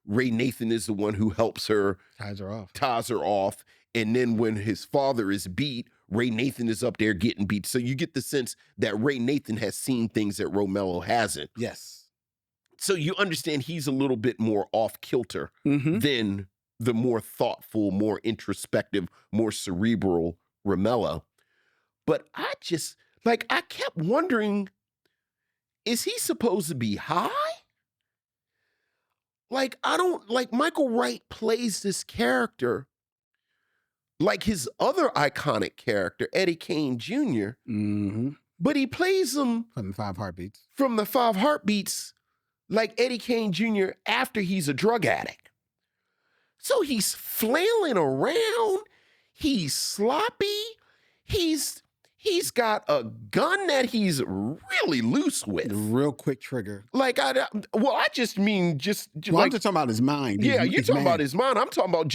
Raynathan is the one who helps her, Ties her off. off. And then when his father is beat, Raynathan is up there getting beat. So you get the sense that Raynathan has seen things that Romelo hasn't. Yes. So you understand he's a little bit more off kilter than the more thoughtful, more introspective, more cerebral Romelo. But I kept wondering, is he supposed to be high? Michael Wright plays this character like his other iconic character, Eddie Kane Jr., but he plays him from the Five Heartbeats. Like Eddie Kane Jr. after he's a drug addict. So he's flailing around. He's sloppy. He's got a gun that he's really loose with. Real quick trigger. I'm just talking about his mind. Yeah, you're talking about his mind. I'm talking about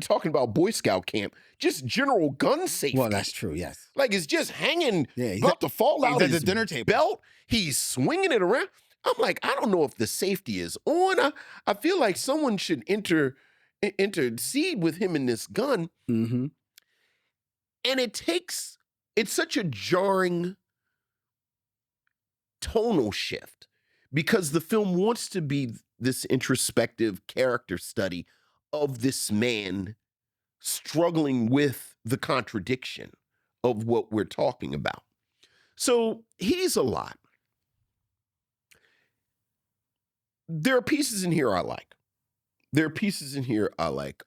talking about Boy Scout camp. Just general gun safety. Well, that's true, yes. Like it's just hanging, about to fall out of his dinner table belt. He's swinging it around. I'm like, I don't know if the safety is on. I feel like someone should intercede with him in this gun. And it's such a jarring tonal shift because the film wants to be this introspective character study of this man struggling with the contradiction of what we're talking about. So he's a lot. There are pieces in here I like.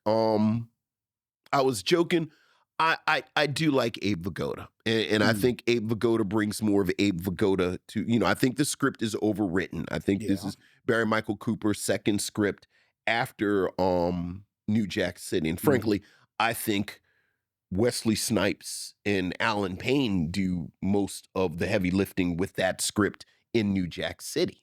I was joking. I do like Abe Vigoda. And I think Abe Vigoda brings more of Abe Vigoda to, I think the script is overwritten. I think this is Barry Michael Cooper's second script after New Jack City. And frankly, I think Wesley Snipes and Alan Payne do most of the heavy lifting with that script in New Jack City.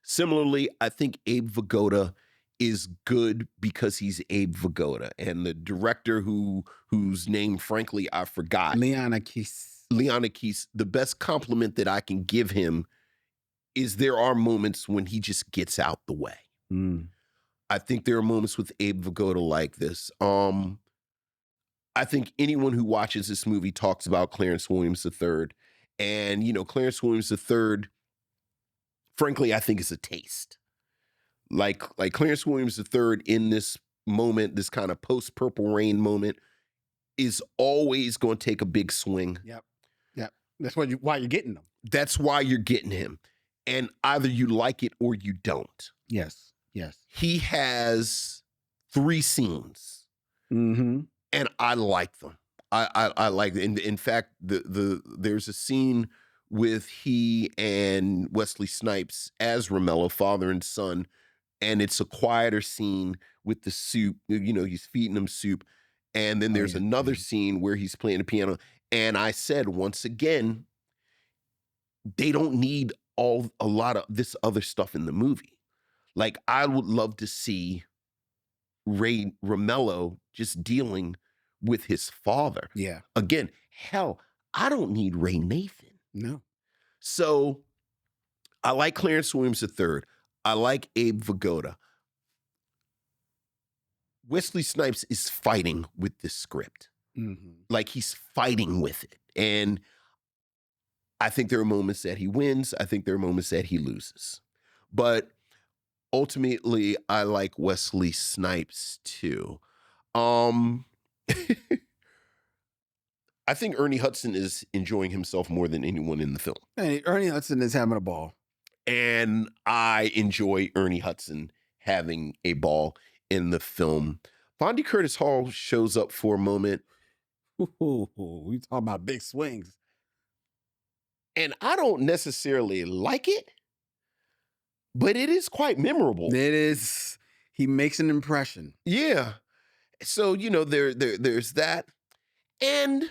Similarly, I think Abe Vigoda is good because he's Abe Vigoda. And the director whose name, frankly, I forgot. Liana Keese. The best compliment that I can give him is there are moments when he just gets out the way. I think there are moments with Abe Vigoda like this. I think anyone who watches this movie talks about Clarence Williams III. And, Clarence Williams III, frankly, I think is a taste. Like Clarence Williams III in this moment, this kind of post-Purple Rain moment, is always going to take a big swing. Yep. That's why you're getting them. That's why you're getting him. And either you like it or you don't. Yes. He has 3 scenes. And I like them. I like them. In fact, there's a scene with he and Wesley Snipes as Romelo, father and son, and it's a quieter scene with the soup. He's feeding them soup, and then there's another scene where he's playing the piano. And I said once again, they don't need a lot of this other stuff in the movie. Like I would love to see Romelo just dealing with his father. Yeah. Again, hell, I don't need Raynathan. No. So I like Clarence Williams III. I like Abe Vigoda. Wesley Snipes is fighting with this script. Like he's fighting with it. And I think there are moments that he wins. I think there are moments that he loses. But ultimately, I like Wesley Snipes too. I think Ernie Hudson is enjoying himself more than anyone in the film. Hey, Ernie Hudson is having a ball. And I enjoy Ernie Hudson having a ball in the film. Vondie Curtis Hall shows up for a moment. We talking about big swings. And I don't necessarily like it, but it is quite memorable. It is. He makes an impression. Yeah. So, there's that. And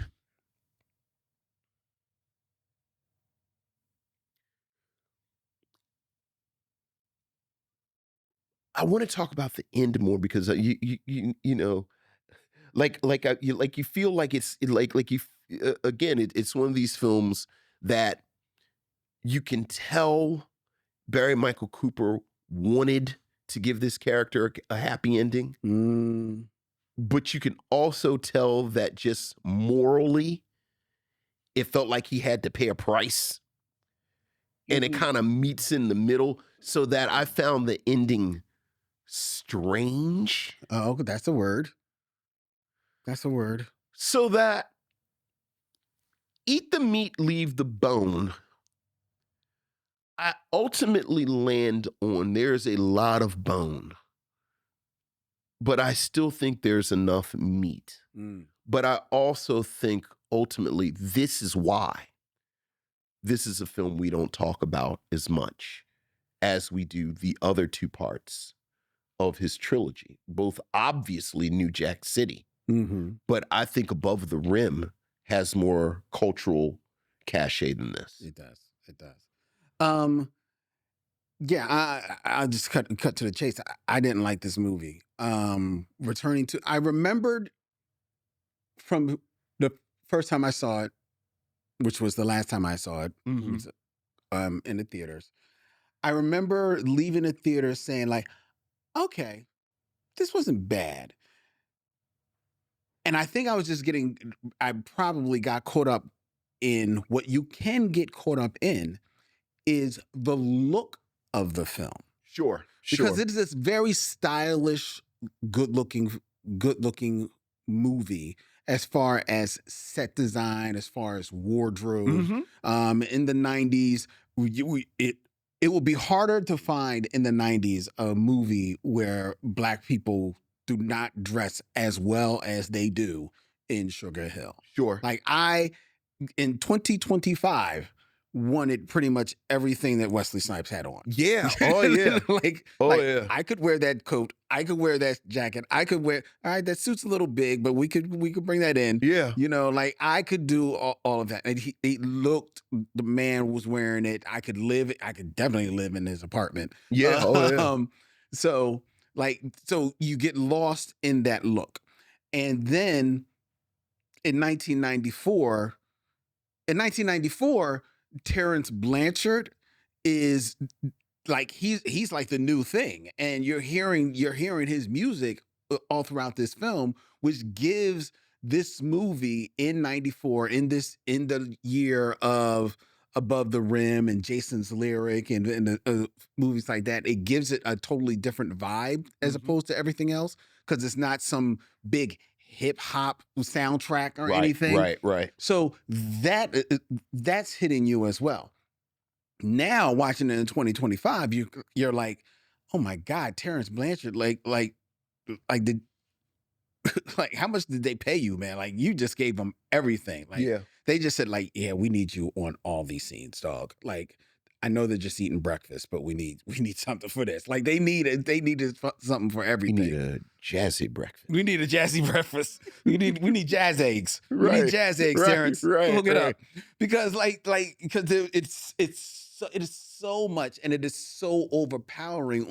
I want to talk about the end more because you feel like it's it's one of these films that you can tell Barry Michael Cooper wanted to give this character a happy ending. Mm. But you can also tell that just morally, it felt like he had to pay a price. And it kind of meets in the middle, so that I found the ending strange. Oh, that's a word. That's a word. So that eat the meat, leave the bone. I ultimately land on there's a lot of bone, but I still think there's enough meat. But I also think ultimately this is why this is a film we don't talk about as much as we do the other two parts of his trilogy, both obviously New Jack City, but I think Above the Rim has more cultural cachet than this. It does. It does. Yeah, I'll just cut to the chase. I didn't like this movie. I remembered from the first time I saw it, which was the last time I saw it, in the theaters. I remember leaving the theater saying like, okay, this wasn't bad. And I think I probably got caught up in what you can get caught up in is the look of the film. Sure. Because it is this very stylish, good-looking movie as far as set design, as far as wardrobe. In the 90s, it would be harder to find in the 90s a movie where Black people do not dress as well as they do in Sugar Hill. Sure. Like in 2025, wanted pretty much everything that Wesley Snipes had on. Yeah. Oh, yeah. Yeah. I could wear that coat. I could wear that jacket. I could wear, all right, that suit's a little big, but we could bring that in. Yeah. You know, like I could do all of that. And he looked, the man was wearing it. I could definitely live in his apartment. Yeah. So you get lost in that look. And then in 1994, Terrence Blanchard is like he's like the new thing, and you're hearing his music all throughout this film, which gives this movie in 94 in the year of Above the Rim and Jason's Lyric and the movies like that. It gives it a totally different vibe as opposed to everything else because it's not some big hip hop soundtrack or anything. Right. So that's hitting you as well. Now watching it in 2025, you're like, oh my God, Terrence Blanchard, like how much did they pay you, man? Like you just gave them everything. Like they just said like, yeah, we need you on all these scenes, dog. Like I know they're just eating breakfast, but we need something for this. Like they needed something for everything. We need a jazzy breakfast. We need a jazzy breakfast. We need jazz eggs. We need jazz eggs, Terrence. Hook it up. Because because it is so much and it is so overpowering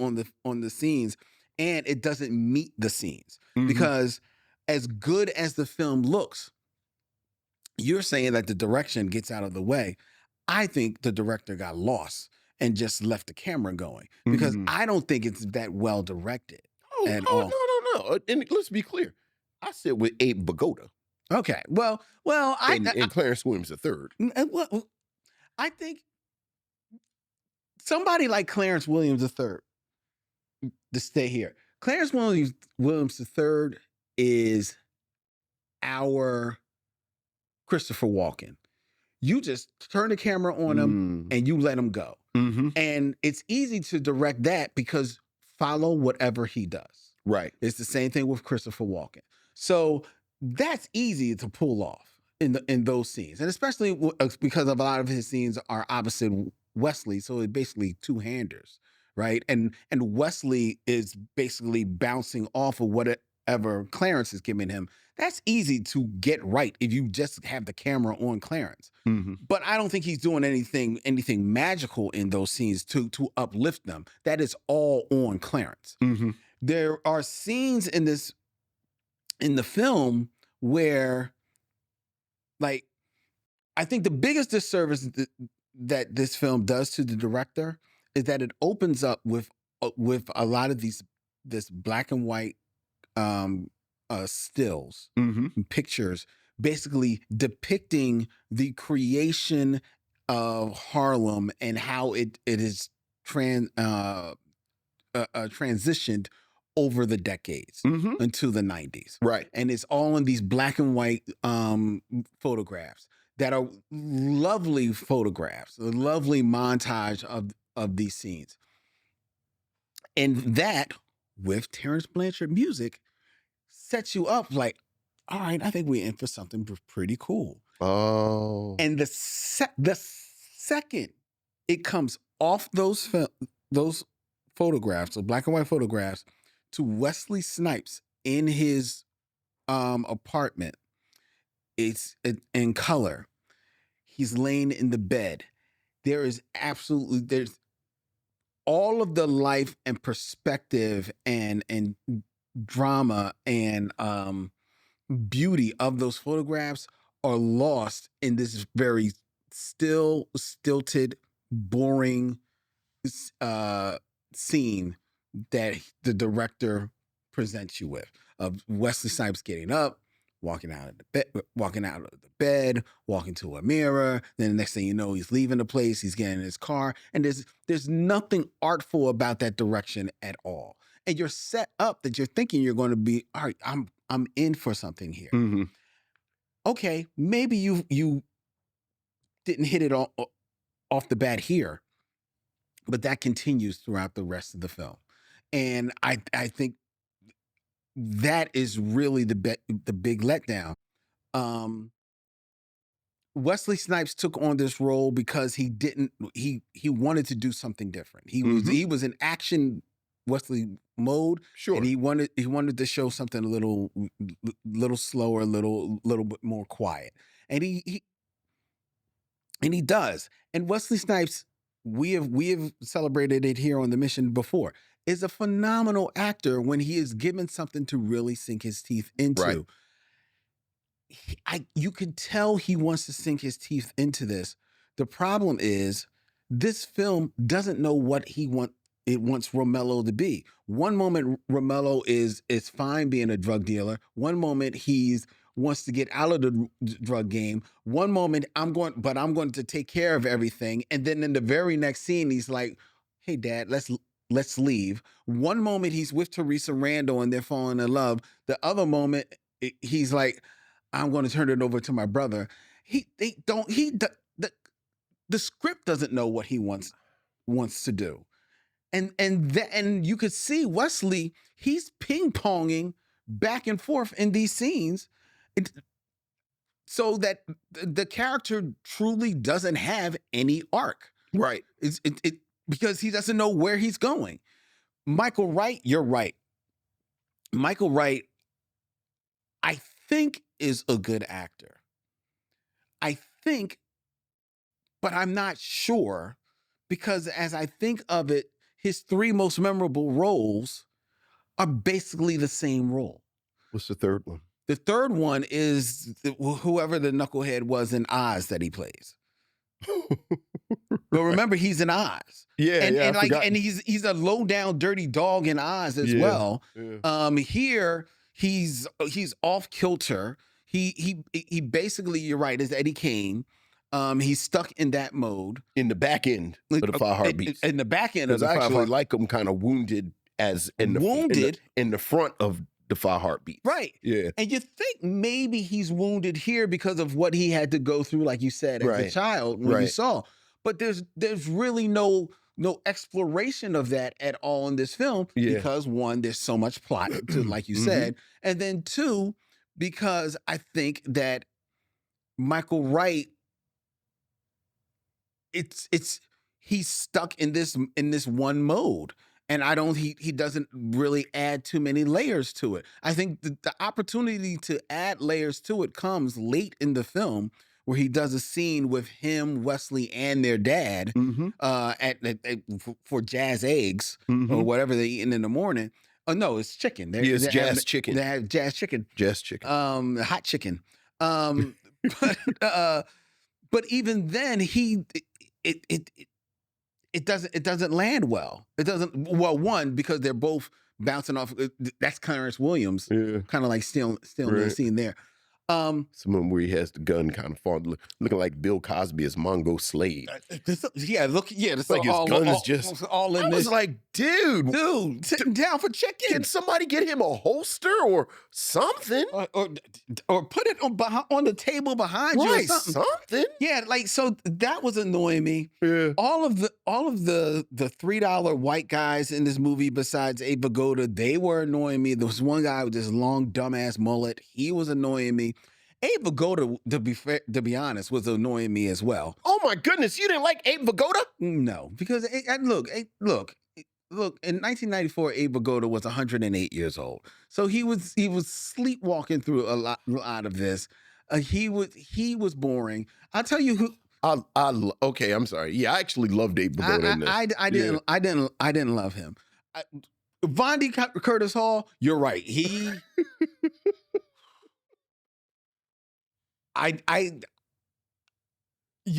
on the scenes, and it doesn't meet the scenes. Because as good as the film looks, you're saying that the direction gets out of the way. I think the director got lost and just left the camera going because I don't think it's that well directed at all. No. And let's be clear. I said with Abe Vigoda. Okay. Well, and Clarence Williams III. Well, I think somebody like Clarence Williams III to stay here. Clarence Williams III is our Christopher Walken. You just turn the camera on him and you let him go. And it's easy to direct that because follow whatever he does. Right. It's the same thing with Christopher Walken. So that's easy to pull off in those scenes. And especially because of a lot of his scenes are opposite Wesley. So it's basically two-handers, right? And Wesley is basically bouncing off of whatever Clarence is giving him. That's easy to get right if you just have the camera on Clarence. But I don't think he's doing anything magical in those scenes to uplift them. That is all on Clarence. There are scenes in the film where, like, I think the biggest disservice that this film does to the director is that it opens up with with a lot of this black and white stills, pictures, basically depicting the creation of Harlem and how it is transitioned over the decades into the 90s. Right. And it's all in these black and white photographs that are lovely photographs, a lovely montage of these scenes. And that, with Terrence Blanchard music, sets you up like, all right, I think we're in for something pretty cool. Oh. And the second it comes off those photographs, the black and white photographs, to Wesley Snipes in his apartment, it's in color. He's laying in the bed. There's all of the life and perspective and drama and beauty of those photographs are lost in this very stilted, boring scene that the director presents you with, of Wesley Snipes getting up, walking out of the bed, walking to a mirror. Then the next thing you know, he's leaving the place. He's getting in his car, and there's nothing artful about that direction at all. And you're set up that you're thinking you're going to be, all right, I'm in for something here. Okay, maybe you didn't hit it off the bat here, but that continues throughout the rest of the film. And I think that is really the big letdown. Wesley Snipes took on this role because he wanted to do something different. He was in action Wesley mode, sure, and he wanted to show something a little slower, a little bit more quiet, and he does. And Wesley Snipes, we have celebrated it here on The Mission before, is a phenomenal actor when he is given something to really sink his teeth into. Right. You can tell he wants to sink his teeth into this. The problem is this film doesn't know what it wants Romelo to be. One moment Romelo is fine being a drug dealer. One moment he's wants to get out of the drug game. One moment I'm going to take care of everything. And then in the very next scene, he's like, "Hey, Dad, let's leave." One moment he's with Teresa Randall and they're falling in love. The other moment he's like, "I'm going to turn it over to my brother." The script doesn't know what he wants to do. And you could see Wesley, he's ping-ponging back and forth in these scenes, so that the character truly doesn't have any arc. Right. Because he doesn't know where he's going. Michael Wright, you're right. Michael Wright, I think, is a good actor. I think, but I'm not sure, because as I think of it, his three most memorable roles are basically the same role. What's the third one? The third one is whoever the knucklehead was in Oz that he plays. But remember, he's in Oz. And he's a low down dirty dog in Oz as well. Yeah. Here he's off kilter. He basically, you're right, is Eddie Kane. He's stuck in that mode. In the back end of the 5 Heartbeats. In the back end of the 5 Heartbeats. I actually like him kind of wounded in the front of the 5 Heartbeats. Right. Yeah. And you think maybe he's wounded here because of what he had to go through, like you said, as a child when you saw. But there's really no exploration of that at all in this film, because one, there's so much plot to, like you said, and then two, because I think that Michael Wright, he's stuck in this one mode, and he doesn't really add too many layers to it. I think the opportunity to add layers to it comes late in the film, where he does a scene with him, Wesley, and their dad for jazz eggs or whatever they're eating in the morning. Oh no, it's chicken. It's jazz chicken. They have jazz chicken. Jazz chicken. Hot chicken. But even then, it doesn't land well. It doesn't. Well, one, because they're both bouncing off. That's Clarence Williams, kind of like still in the scene there. Someone where he has the gun kind of looking like Bill Cosby as Mongo Slade. It's like his gun is just all in I was this. like, dude, Sitting down for check-in. Can somebody get him a holster or something? Or put it on the table behind you or something. Yeah, like, so that was annoying me. Yeah. All of the $3 white guys in this movie besides Abe Vigoda, they were annoying me. There was one guy with this long dumbass mullet. He was annoying me. Abe Vigoda, to be honest, was annoying me as well. Oh my goodness, you didn't like Abe Vigoda? No, because look. In 1994, Abe Vigoda was 108 years old, so he was sleepwalking through a lot of this. He was boring. I'll tell you who. Okay, I'm sorry. Yeah, I actually loved Abe Vigoda in this. I didn't love him. Vondi Curtis Hall, you're right. You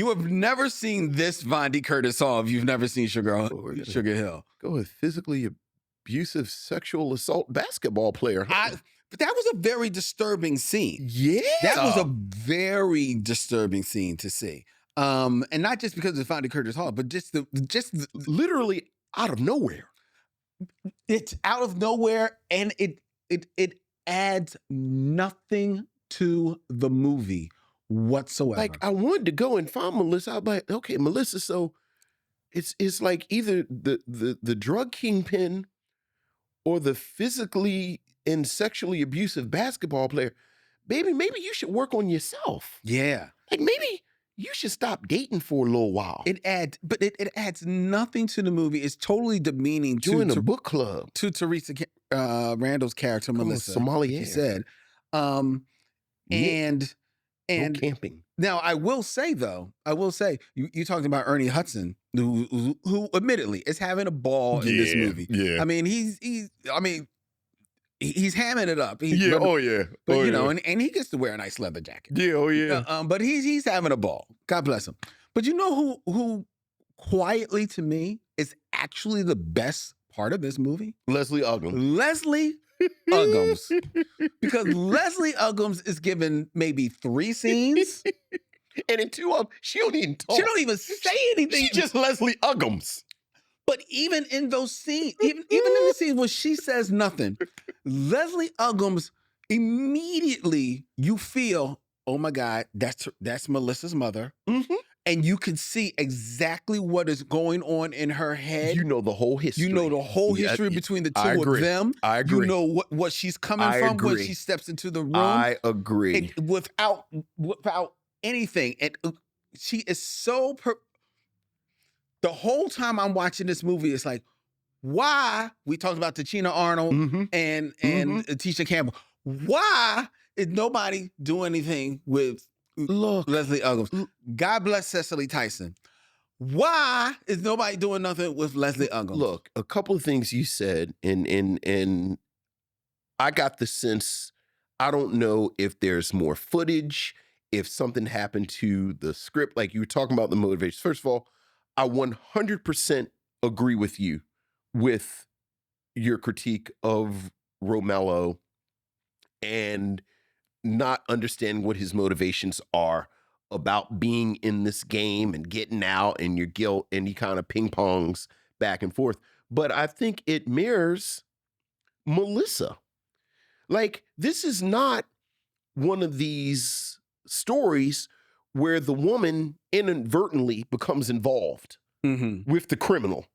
have never seen this Vondi Curtis Hall if you've never seen Sugar Hill. Go with physically abusive sexual assault basketball player. But that was a very disturbing scene. Yeah. That was a very disturbing scene to see. And not just because of Vondi Curtis Hall, but just literally out of nowhere. It's out of nowhere, and it adds nothing to the movie whatsoever. Like, I wanted to go and find Melissa. I was like, okay, Melissa, so it's like either the drug kingpin or the physically and sexually abusive basketball player. Baby, maybe you should work on yourself. Yeah. Like, maybe you should stop dating for a little while. It adds nothing to the movie. It's totally demeaning. Join a book club. To Teresa Randall's character, Melissa. Sommelier. He said. And no camping. Now, I will say, you talked about Ernie Hudson, who admittedly is having a ball in this movie. Yeah. I mean, he's hamming it up. But you know, and he gets to wear a nice leather jacket. Yeah, oh yeah. But he's having a ball. God bless him. But you know who quietly to me is actually the best part of this movie? Leslie Uggams. Leslie Uggams. Because Leslie Uggams is given maybe 3 scenes. And in 2 of them, she don't even talk. She don't even say anything. She just Leslie Uggams. But even in those scenes, even in the scenes where she says nothing, Leslie Uggams, immediately you feel, oh my God, that's Melissa's mother. Mm-hmm. And you can see exactly what is going on in her head. You know the whole history. You know the whole history between the two of them. I agree. You know what she's coming from when she steps into the room. I agree. And without anything. And she is so... The whole time I'm watching this movie, it's like, why? We talked about Tachina Arnold and Tisha Campbell. Why is nobody doing anything with Leslie Uggams? God bless Cecily Tyson. Why is nobody doing nothing with Leslie Uggams? Look, a couple of things you said, and I got the sense, I don't know if there's more footage, if something happened to the script, like you were talking about the motivation. First of all, I 100% agree with you with your critique of Romelo and not understanding what his motivations are about being in this game and getting out and your guilt, and he kind of ping-pongs back and forth. But I think it mirrors Melissa. Like, this is not one of these stories where the woman inadvertently becomes involved with the criminal,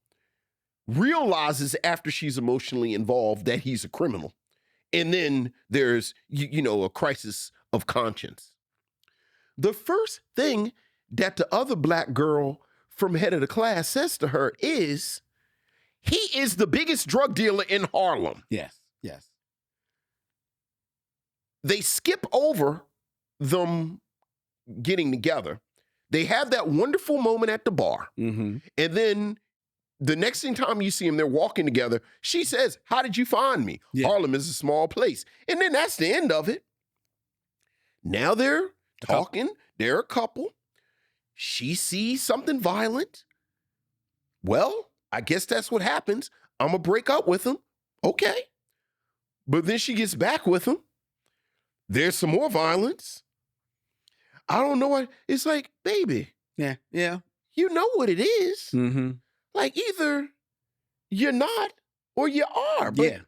realizes after she's emotionally involved that he's a criminal. And then there's, you know, a crisis of conscience. The first thing that the other black girl from head of the class says to her is, he is the biggest drug dealer in Harlem. Yes. They skip over them getting together. They have that wonderful moment at the bar. And then the next time you see them, they're walking together. She says, how did you find me? Yeah. Harlem is a small place. And then that's the end of it. Now they're talking. They're a couple. She sees something violent. well, I guess that's what happens. I'm going to break up with him. Okay. But then she gets back with him. There's some more violence. I don't know what. It's like, baby. Yeah. Yeah. You know what it is. Mm-hmm. Like, either you're not or you are. But,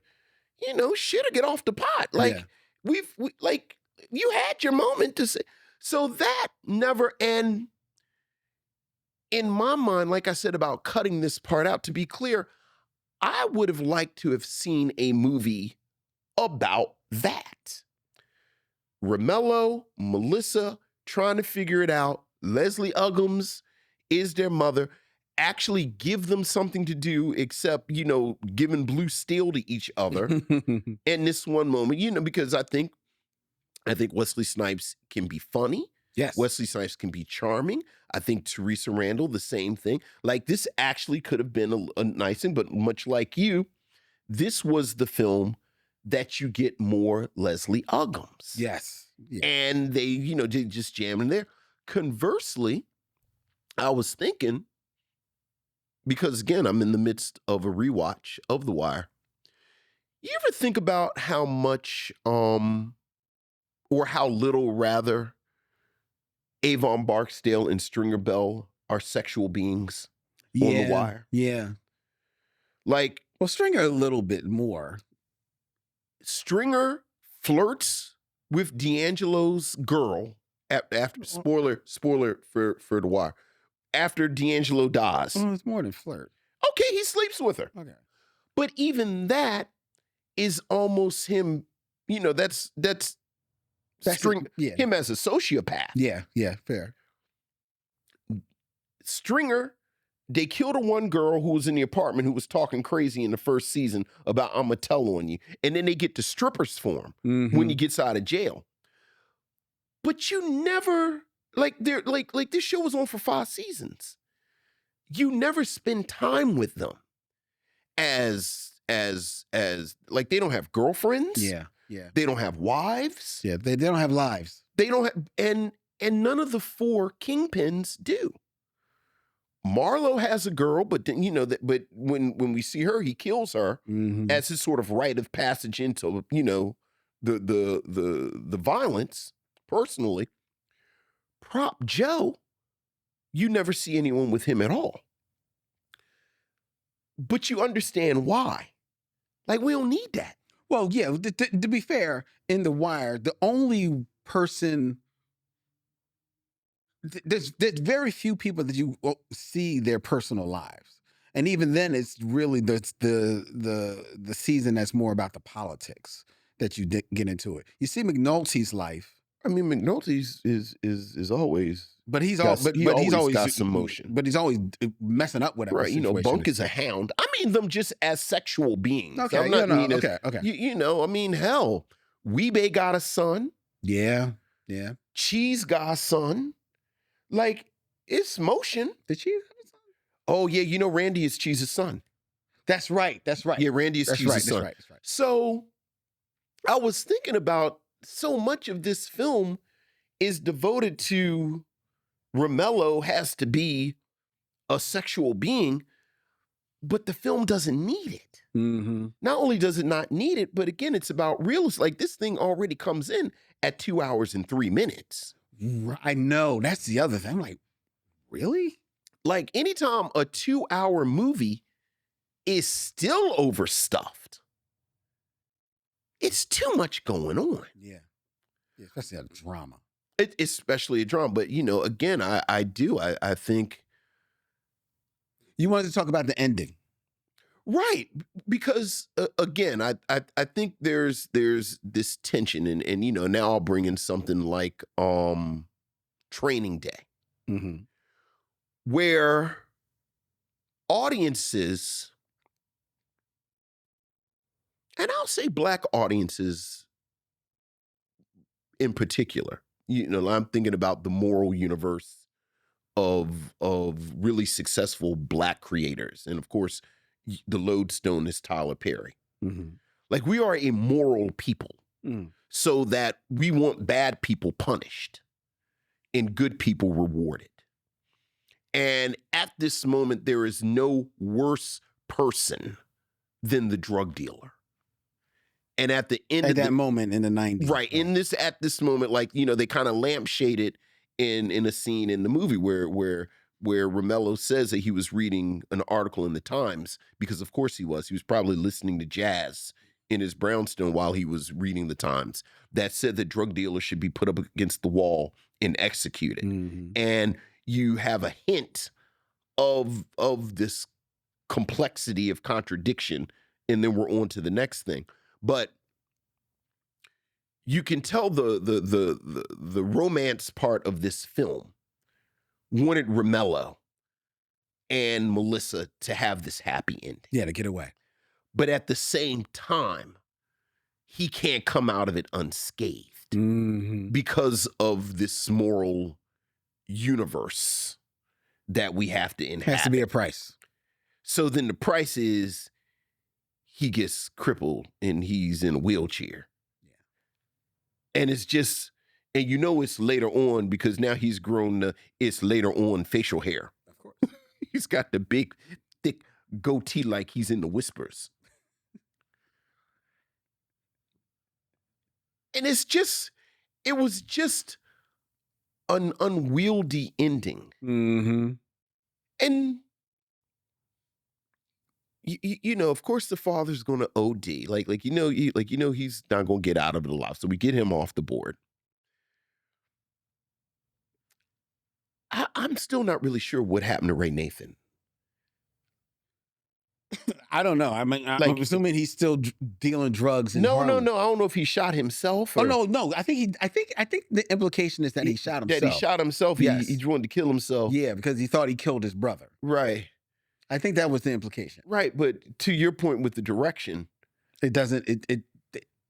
shit or get off the pot. Like, we like, you had your moment to say. So that never, and in my mind, like I said about cutting this part out, to be clear, I would have liked to have seen a movie about that. Romelo, Melissa, trying to figure it out. Leslie Uggams is their mother. Actually give them something to do except, giving blue steel to each other. In this one moment, because I think Wesley Snipes can be funny. Yes. Wesley Snipes can be charming. I think Teresa Randall, the same thing. Like, this actually could have been a nice thing, but much like you, this was the film that you get more Leslie Uggams. Yes. Yeah. And they, they just jam in there. Conversely, I was thinking, because again, I'm in the midst of a rewatch of The Wire. You ever think about how much, or how little rather, Avon Barksdale and Stringer Bell are sexual beings on The Wire? Yeah. Like, well, Stringer a little bit more. Stringer flirts with D'Angelo's girl after spoiler for The Wire. After D'Angelo dies. Oh, it's more than flirt. Okay, he sleeps with her. Okay. But even that is almost him, that's him as a sociopath. Yeah, fair. Stringer, they killed one girl who was in the apartment who was talking crazy in the first season about I'm gonna tell on you. And then they get the strippers for him when he gets out of jail. But you never, like this show was on for 5 seasons. You never spend time with them as like, they don't have girlfriends. Yeah. They don't have wives. Yeah, they don't have lives. They don't have, and none of the 4 kingpins do. Marlo has a girl, but then, but when we see her, he kills her as his sort of rite of passage into, the violence. Personally, Prop Joe, you never see anyone with him at all. But you understand why. Like, we don't need that. Well, yeah, to be fair, in The Wire, the only person, there's very few people that you see their personal lives. And even then, it's really the season that's more about the politics that you get into it. You see McNulty's life. I mean, McNulty's is always, but he's he's always got some motion. But he's always messing up with it. Right? Bunk is a hound. I mean them just as sexual beings. Okay, I mean, hell, Weebay got a son. Yeah. Cheese got a son. Like, it's motion. Did Cheese have a son? Oh yeah, Randy is Cheese's son. That's right. Yeah, Randy is Cheese's son. That's right. So I was thinking about, so much of this film is devoted to Romelo has to be a sexual being, but the film doesn't need it. Not only does it not need it, but again, it's about realism. Like, this thing already comes in at 2 hours and 3 minutes. I know. That's the other thing. I'm like, really? Like, anytime a 2-hour movie is still overstuffed, it's too much going on. Yeah, especially a drama. Especially a drama. But, again, I think. You wanted to talk about the ending. Right. Because, again, I think there's this tension. And now I'll bring in something like Training Day. Where audiences, and I'll say Black audiences in particular, I'm thinking about the moral universe of really successful Black creators. And of course, the lodestone is Tyler Perry. Like, we are a moral people, so that we want bad people punished and good people rewarded. And at this moment, there is no worse person than the drug dealer. And at the end at of that moment in the 90s. Right. At this moment, like, they kind of lampshaded in a scene in the movie where Romelo says that he was reading an article in the Times, because of course he was. He was probably listening to jazz in his brownstone while he was reading the Times, that said that drug dealers should be put up against the wall and executed. Mm-hmm. And you have a hint of this complexity of contradiction, and then we're on to the next thing. But you can tell the romance part of this film wanted Romelo and Melissa to have this happy ending. Yeah, to get away. But at the same time, he can't come out of it unscathed because of this moral universe that we have to inhabit. Has to be a price. So then the price is he gets crippled and he's in a wheelchair. Yeah. And it's just, and it's later on because now he's grown, it's later on facial hair. Of course. He's got the big, thick goatee like he's in the Whispers. And it was just an unwieldy ending. Mm-hmm. And, of course the father's going to OD. He's not going to get out of it alive. So we get him off the board. I'm still not really sure what happened to Raynathan. I don't know. I mean, I'm assuming he's still dealing drugs. In Harlem. No. I don't know if he shot himself. Or... Oh no. I think the implication is that he shot himself. That he shot himself. Yes. He wanted to kill himself. Yeah, because he thought he killed his brother. Right. I think that was the implication. Right, but to your point with the direction, it doesn't.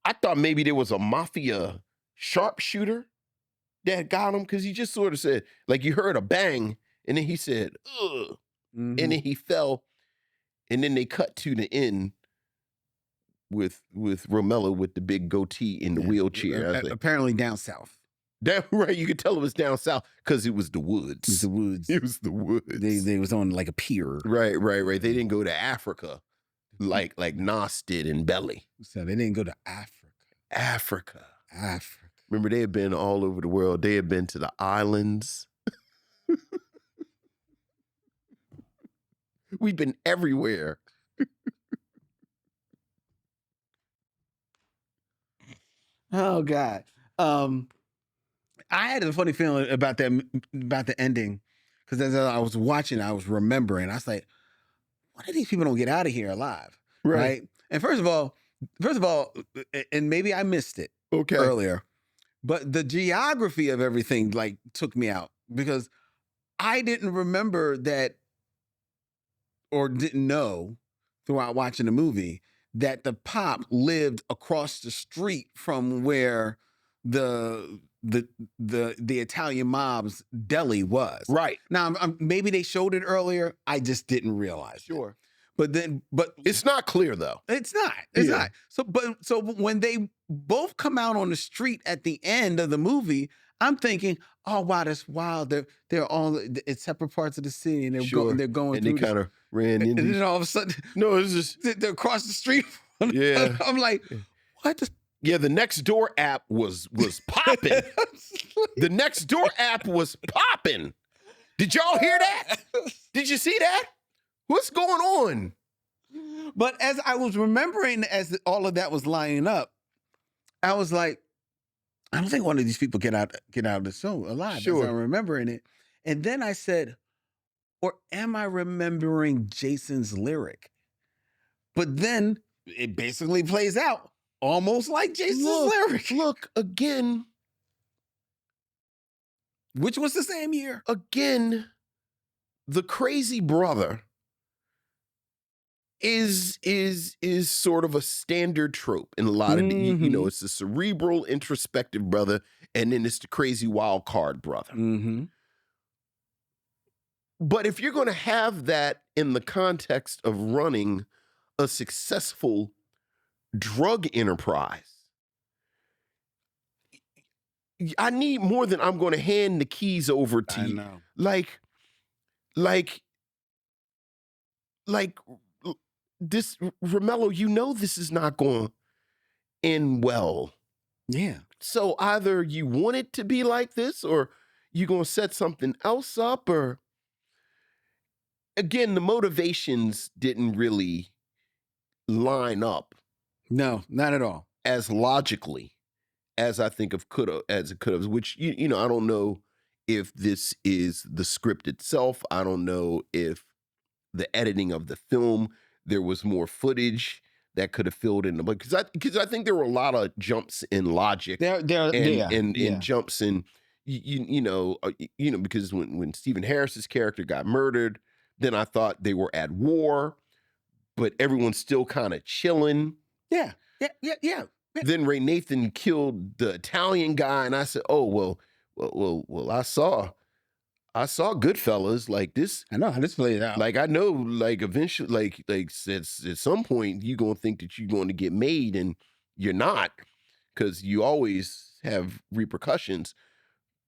I thought maybe there was a mafia sharpshooter that got him, because he just sort of said, like, you heard a bang, and then he said, ugh, and then he fell. And then they cut to the end with Romelo with the big goatee in the wheelchair. Apparently down south. Right, you could tell it was down south because it was the woods. It was the woods. It was the woods. They was on like a pier. Right. They didn't go to Africa like Nas did in Belly. So they didn't go to Africa. Remember, they had been all over the world. They had been to the islands. We've been everywhere. Oh God. I had a funny feeling about the ending, because as I was watching, I was remembering. I was like, why do these people don't get out of here alive? Right? And first of all, and maybe I missed it earlier, but the geography of everything like took me out, because I didn't remember that, or didn't know throughout watching the movie, that the pop lived across the street from where the Italian mob's deli was. Right. Now, maybe they showed it earlier. I just didn't realize. Sure. But it's not clear though. It's not. It's not. So when they both come out on the street at the end of the movie, I'm thinking, oh wow, that's wild. They're all in separate parts of the city, and they're going and through. they kind of ran into. And then all of a sudden, no, it's just they're across the street. Yeah. I'm like, what? Yeah, the Next Door app was popping. The Next Door app was popping. Did y'all hear that? Did you see that? What's going on? But as I was remembering, as all of that was lining up, I was like, I don't think one of these people get out of the show alive. Sure. As I'm remembering it. And then I said, or am I remembering Jason's lyric? But then it basically plays out almost like Jason's lyric. Look, again. Which was the same year. Again, the crazy brother is sort of a standard trope in a lot of, it's the cerebral, introspective brother, and then it's the crazy wild card brother. Mm-hmm. But if you're going to have that in the context of running a successful drug enterprise, I need more than I'm going to hand the keys over to you. I know. Like, like this, Romelo, this is not going to end well. Yeah. So either you want it to be like this, or you're going to set something else up, or again, the motivations didn't really line up. No, not at all. As logically as I think it could have, which, I don't know if this is the script itself. I don't know if the editing of the film, there was more footage that could have filled in the book. Because I think there were a lot of jumps in logic and jumps in, because when Stephen Harris's character got murdered, then I thought they were at war, but everyone's still kind of chilling. Yeah. Then Raynathan killed the Italian guy, and I said, "Oh well, I saw Goodfellas like this. I know how this played out. Like I know, like eventually, like at some point, you're gonna think that you're going to get made, and you're not, because you always have repercussions.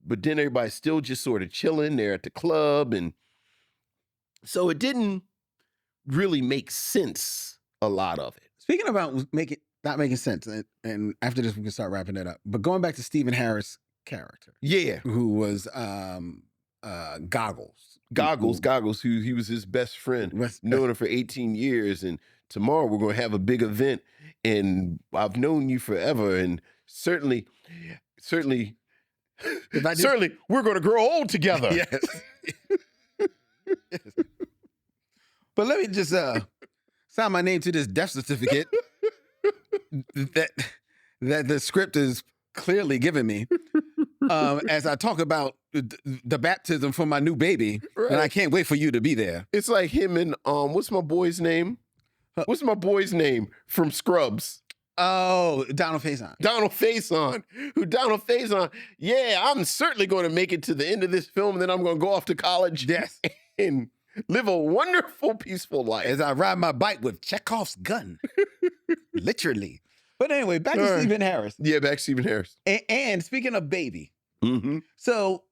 But then everybody's still just sort of chilling there at the club, and so it didn't really make sense. A lot of it. Speaking about not making sense, and after this we can start wrapping it up. But going back to Stephen Harris' character, who was Goggles, who he was his best friend, known him for 18 years, and tomorrow we're going to have a big event, and I've known you forever, and certainly we're going to grow old together. Yes. Yes. But let me just sign my name to this death certificate that the script is clearly giving me as I talk about the baptism for my new baby, and I can't wait for you to be there. It's like him and what's my boy's name? What's my boy's name from Scrubs? Oh, Donald Faison. Donald Faison. Yeah, I'm certainly going to make it to the end of this film, and then I'm going to go off to college. Yes. And live a wonderful, peaceful life. As I ride my bike with Chekhov's gun. Literally. But anyway, back to Stephen Harris. Yeah, back to Stephen Harris. And speaking of baby, so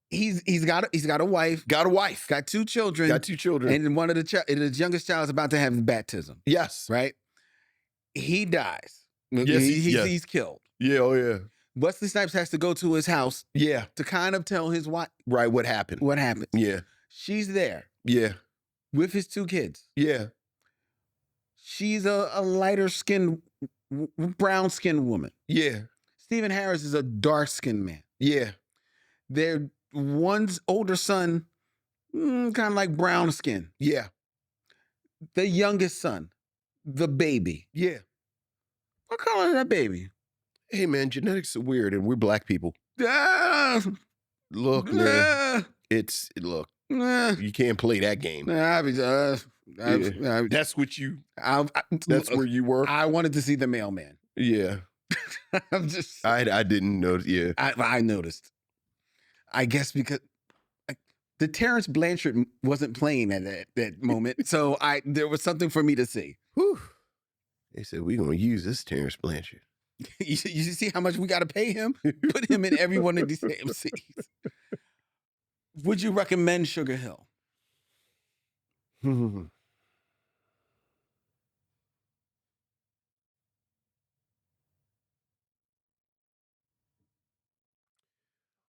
he's got a wife. Got two children. And one of his youngest child is about to have baptism. Yes. Right? He dies. Yes, he's killed. Yeah, oh yeah. Wesley Snipes has to go to his house. Yeah. To kind of tell his wife. Right, what happened. Yeah. She's there. Yeah. With his two kids. Yeah. She's a lighter skinned, brown skinned woman. Yeah. Stephen Harris is a dark skinned man. Yeah. One's older son, kind of like brown skin. Yeah. The youngest son, the baby. Yeah. What color is that baby? Hey man, genetics are weird, and we're black people. Look, man. Look. You can't play that game. That's what you. That's where you were. I wanted to see the mailman. Yeah. I didn't notice. Yeah. I noticed. I guess because the Terrence Blanchard wasn't playing at that moment, so there was something for me to see. Whew. They said we're gonna use this Terrence Blanchard. You see how much we got to pay him? Put him in every one of these AMCs. Would you recommend Sugar Hill?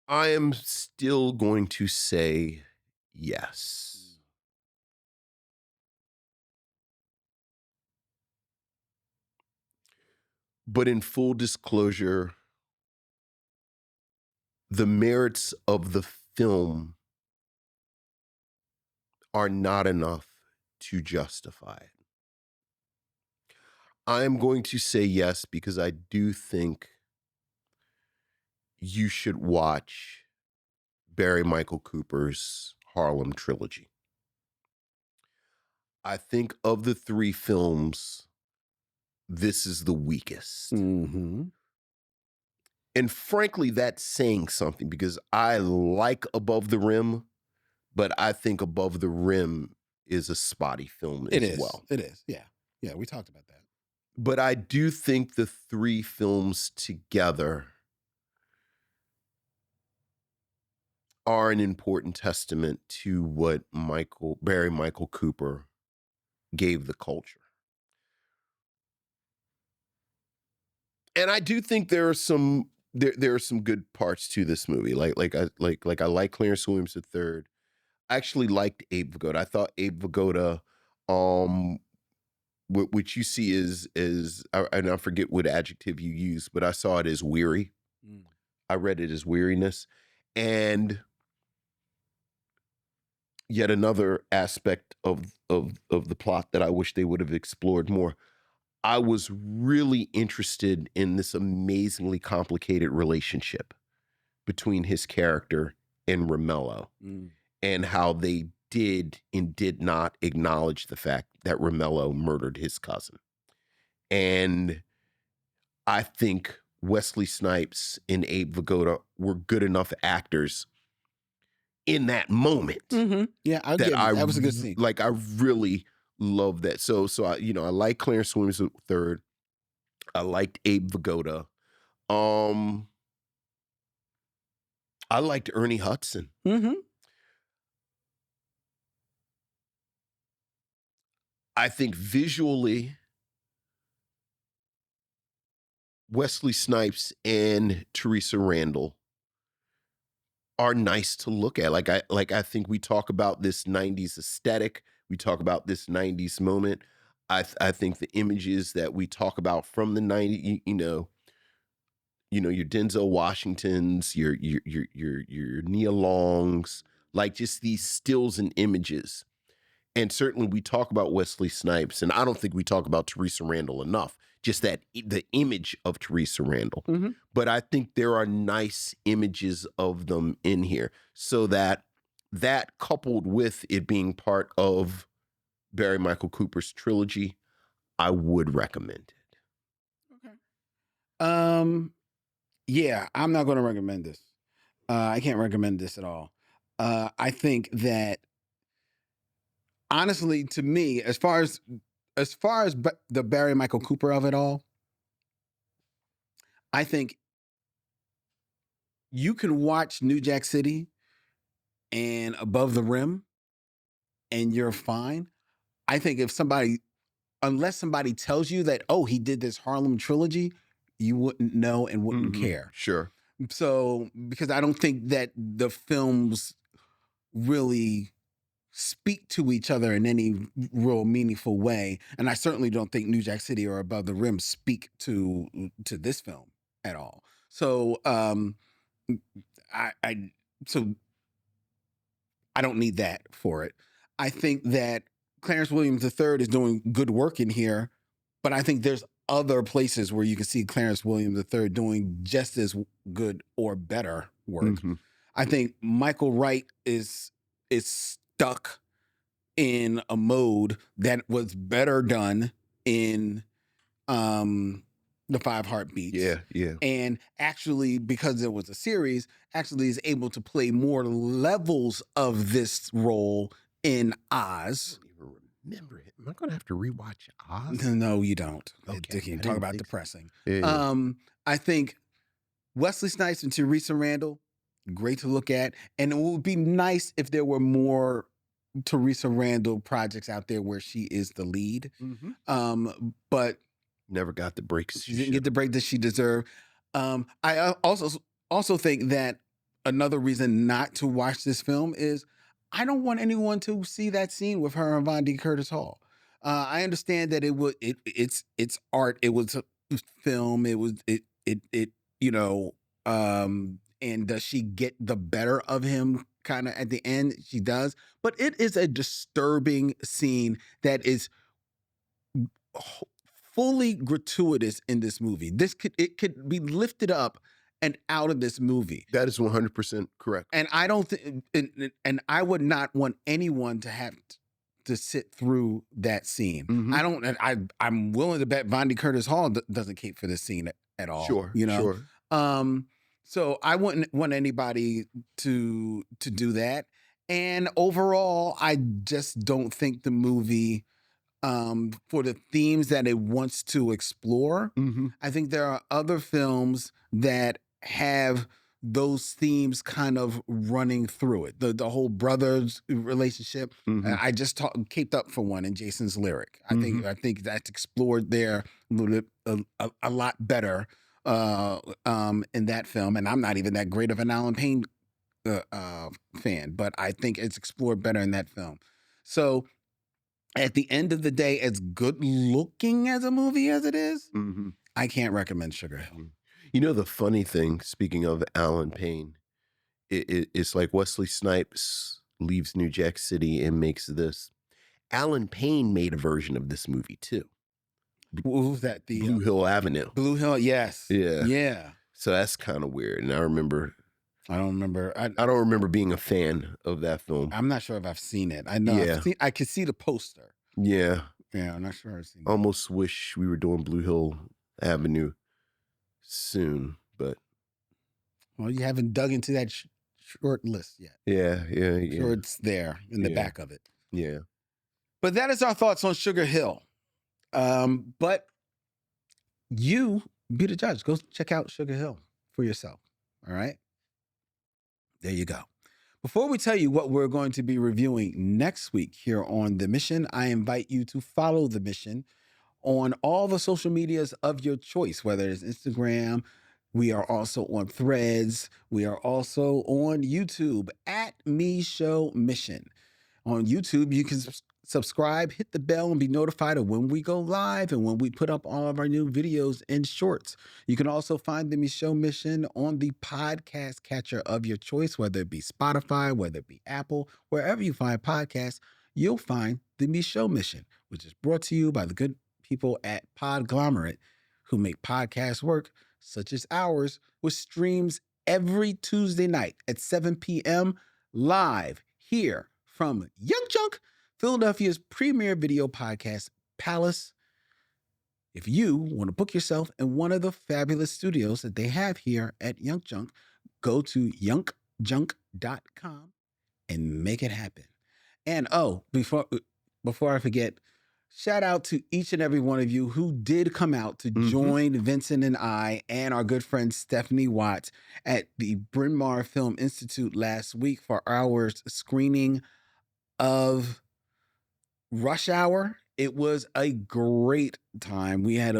I am still going to say yes. But in full disclosure, the merits of the film are not enough to justify it. I am going to say yes because I do think you should watch Barry Michael Cooper's Harlem Trilogy. I think of the three films, this is the weakest. Mm-hmm. And frankly, that's saying something because I like Above the Rim, but I think Above the Rim is a spotty film as well. It is. Yeah. Yeah, we talked about that. But I do think the three films together are an important testament to what Barry Michael Cooper gave the culture. And I do think there are some good parts to this movie. I like Clarence Williams III. I actually liked Abe Vigoda. I thought Abe Vigoda, which you see is and I forget what adjective you use, but I saw it as weary. I read it as weariness. And yet another aspect of the plot that I wish they would have explored more. I was really interested in this amazingly complicated relationship between his character and Romelo, and how they did and did not acknowledge the fact that Romelo murdered his cousin. And I think Wesley Snipes and Abe Vigoda were good enough actors in that moment. Yeah, that was a good scene. Like, I really love that. So I like Clarence Williams III. I liked Abe Vigoda. I liked Ernie Hudson. I think visually, Wesley Snipes and Teresa Randall are nice to look at. I think we talk about this 90s aesthetic. We talk about this 90s moment. I think the images that we talk about from the 90s, your Denzel Washingtons, your Nia Longs, like just these stills and images. And certainly we talk about Wesley Snipes, and I don't think we talk about Teresa Randall enough, just that the image of Teresa Randall. But I think there are nice images of them in here, so that coupled with it being part of Barry Michael Cooper's trilogy, I would recommend it. Okay. Yeah, I'm not going to recommend this. I can't recommend this at all. I think that, honestly, to me, as far as the Barry Michael Cooper of it all, I think you can watch New Jack City and Above the Rim and you're fine. I think unless somebody tells you that, oh, he did this Harlem Trilogy, you wouldn't know and wouldn't care. Sure. So, because I don't think that the films really speak to each other in any real meaningful way. And I certainly don't think New Jack City or Above the Rim speak to this film at all. So, I don't need that for it. I think that Clarence Williams III is doing good work in here, but I think there's other places where you can see Clarence Williams III doing just as good or better work. I think Michael Wright is stuck in a mode that was better done in The Five Heartbeats. Yeah. And actually, because it was a series, actually is able to play more levels of this role in Oz. I don't even remember it. Am I going to have to rewatch Oz? No, you don't. Okay. Talk about depressing. Yeah. I think Wesley Snipes and Teresa Randall, great to look at. And it would be nice if there were more Teresa Randall projects out there where she is the lead. But never got the break. She didn't get the break that she deserved. I also think that another reason not to watch this film is I don't want anyone to see that scene with her and Von D. Curtis Hall. I understand that it's art. It was a film. And does she get the better of him kind of at the end? She does. But it is a disturbing scene that is fully gratuitous in this movie. It could be lifted up and out of this movie. That is 100% correct. And I don't think, and I would not want anyone to have to sit through that scene. I'm willing to bet Von D. Curtis Hall doesn't cape for this scene at all. Sure. So I wouldn't want anybody to do that. And overall, I just don't think the movie, for the themes that it wants to explore, I think there are other films that have those themes kind of running through it. The whole brothers relationship. I just caped up for one in Jason's lyric. I think that's explored there a lot better in that film. And I'm not even that great of an Alan Payne fan, but I think it's explored better in that film. So at the end of the day, as good looking as a movie as it is, I can't recommend Sugar Hill. You know, the funny thing, speaking of Alan Payne, it's like Wesley Snipes leaves New Jack City and makes this. Alan Payne made a version of this movie too. What was that? The Blue Hill Avenue. Blue Hill, yes. Yeah. Yeah. So that's kind of weird. And I don't remember. I don't remember being a fan of that film. I'm not sure if I've seen it. I know. Yeah. I could see the poster. Yeah. Yeah, I'm not sure I've seen it. Almost wish we were doing Blue Hill Avenue soon, but. Well, you haven't dug into that short list yet. Yeah. Sure, it's there in the back of it. Yeah. But that is our thoughts on Sugar Hill. But you be the judge. Go check out Sugar Hill for yourself. All right? There you go. Before we tell you what we're going to be reviewing next week here on The Mission, I invite you to follow The Mission on all the social medias of your choice, whether it's Instagram. We are also on Threads. We are also on YouTube at Micheaux Mission. On YouTube, you can subscribe, hit the bell, and be notified of when we go live and when we put up all of our new videos and shorts. You can also find the Micheaux Mission on the podcast catcher of your choice, whether it be Spotify, whether it be Apple, wherever you find podcasts, you'll find the Micheaux Mission, which is brought to you by the good people at Podglomerate who make podcasts work, such as ours, with streams every Tuesday night at 7 p.m. live here from Young Junk, Philadelphia's premier video podcast, Palace. If you want to book yourself in one of the fabulous studios that they have here at Young Junk, go to youngjunk.com and make it happen. And before I forget, shout out to each and every one of you who did come out to join Vincent and I and our good friend Stephanie Watts at the Bryn Mawr Film Institute last week for our screening of Rush Hour. It was a great time. We had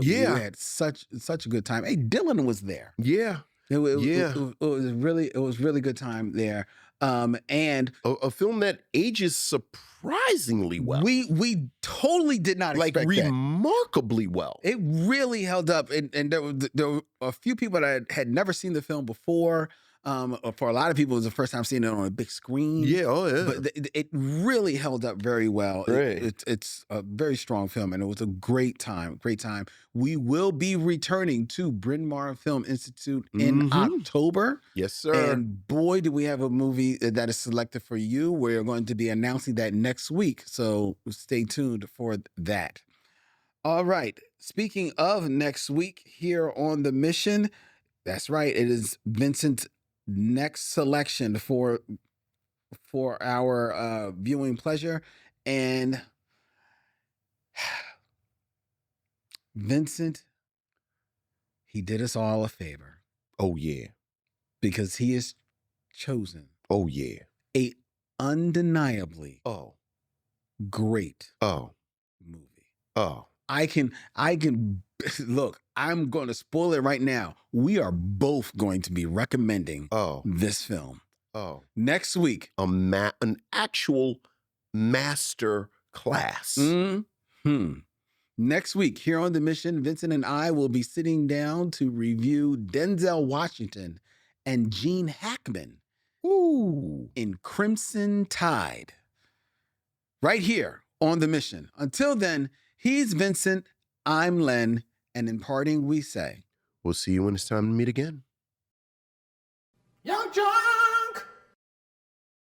such a good time. Hey, Dylan was there. Yeah. It was really good time there. And a film that ages surprisingly well. We totally did not expect remarkably well. It really held up, and there were a few people that had never seen the film before. For a lot of people, it was the first time seeing it on a big screen. Yeah, But it really held up very well. Right. It's a very strong film, and it was a great time. We will be returning to Bryn Mawr Film Institute in October. Yes, sir. And boy, do we have a movie that is selected for you. We're going to be announcing that next week, so stay tuned for that. All right. Speaking of next week here on The Mission, that's right. It is Vincent's next selection for our viewing pleasure. And Vincent, he did us all a favor. Oh, yeah. Because he has chosen. Oh, yeah. A undeniably great movie. Oh. I can look, I'm going to spoil it right now. We are both going to be recommending this film. Oh. Next week. An actual master class. Next week, here on The Mission, Vincent and I will be sitting down to review Denzel Washington and Gene Hackman in Crimson Tide. Right here on The Mission. Until then, he's Vincent, I'm Len, and in parting we say, we'll see you when it's time to meet again. Young John!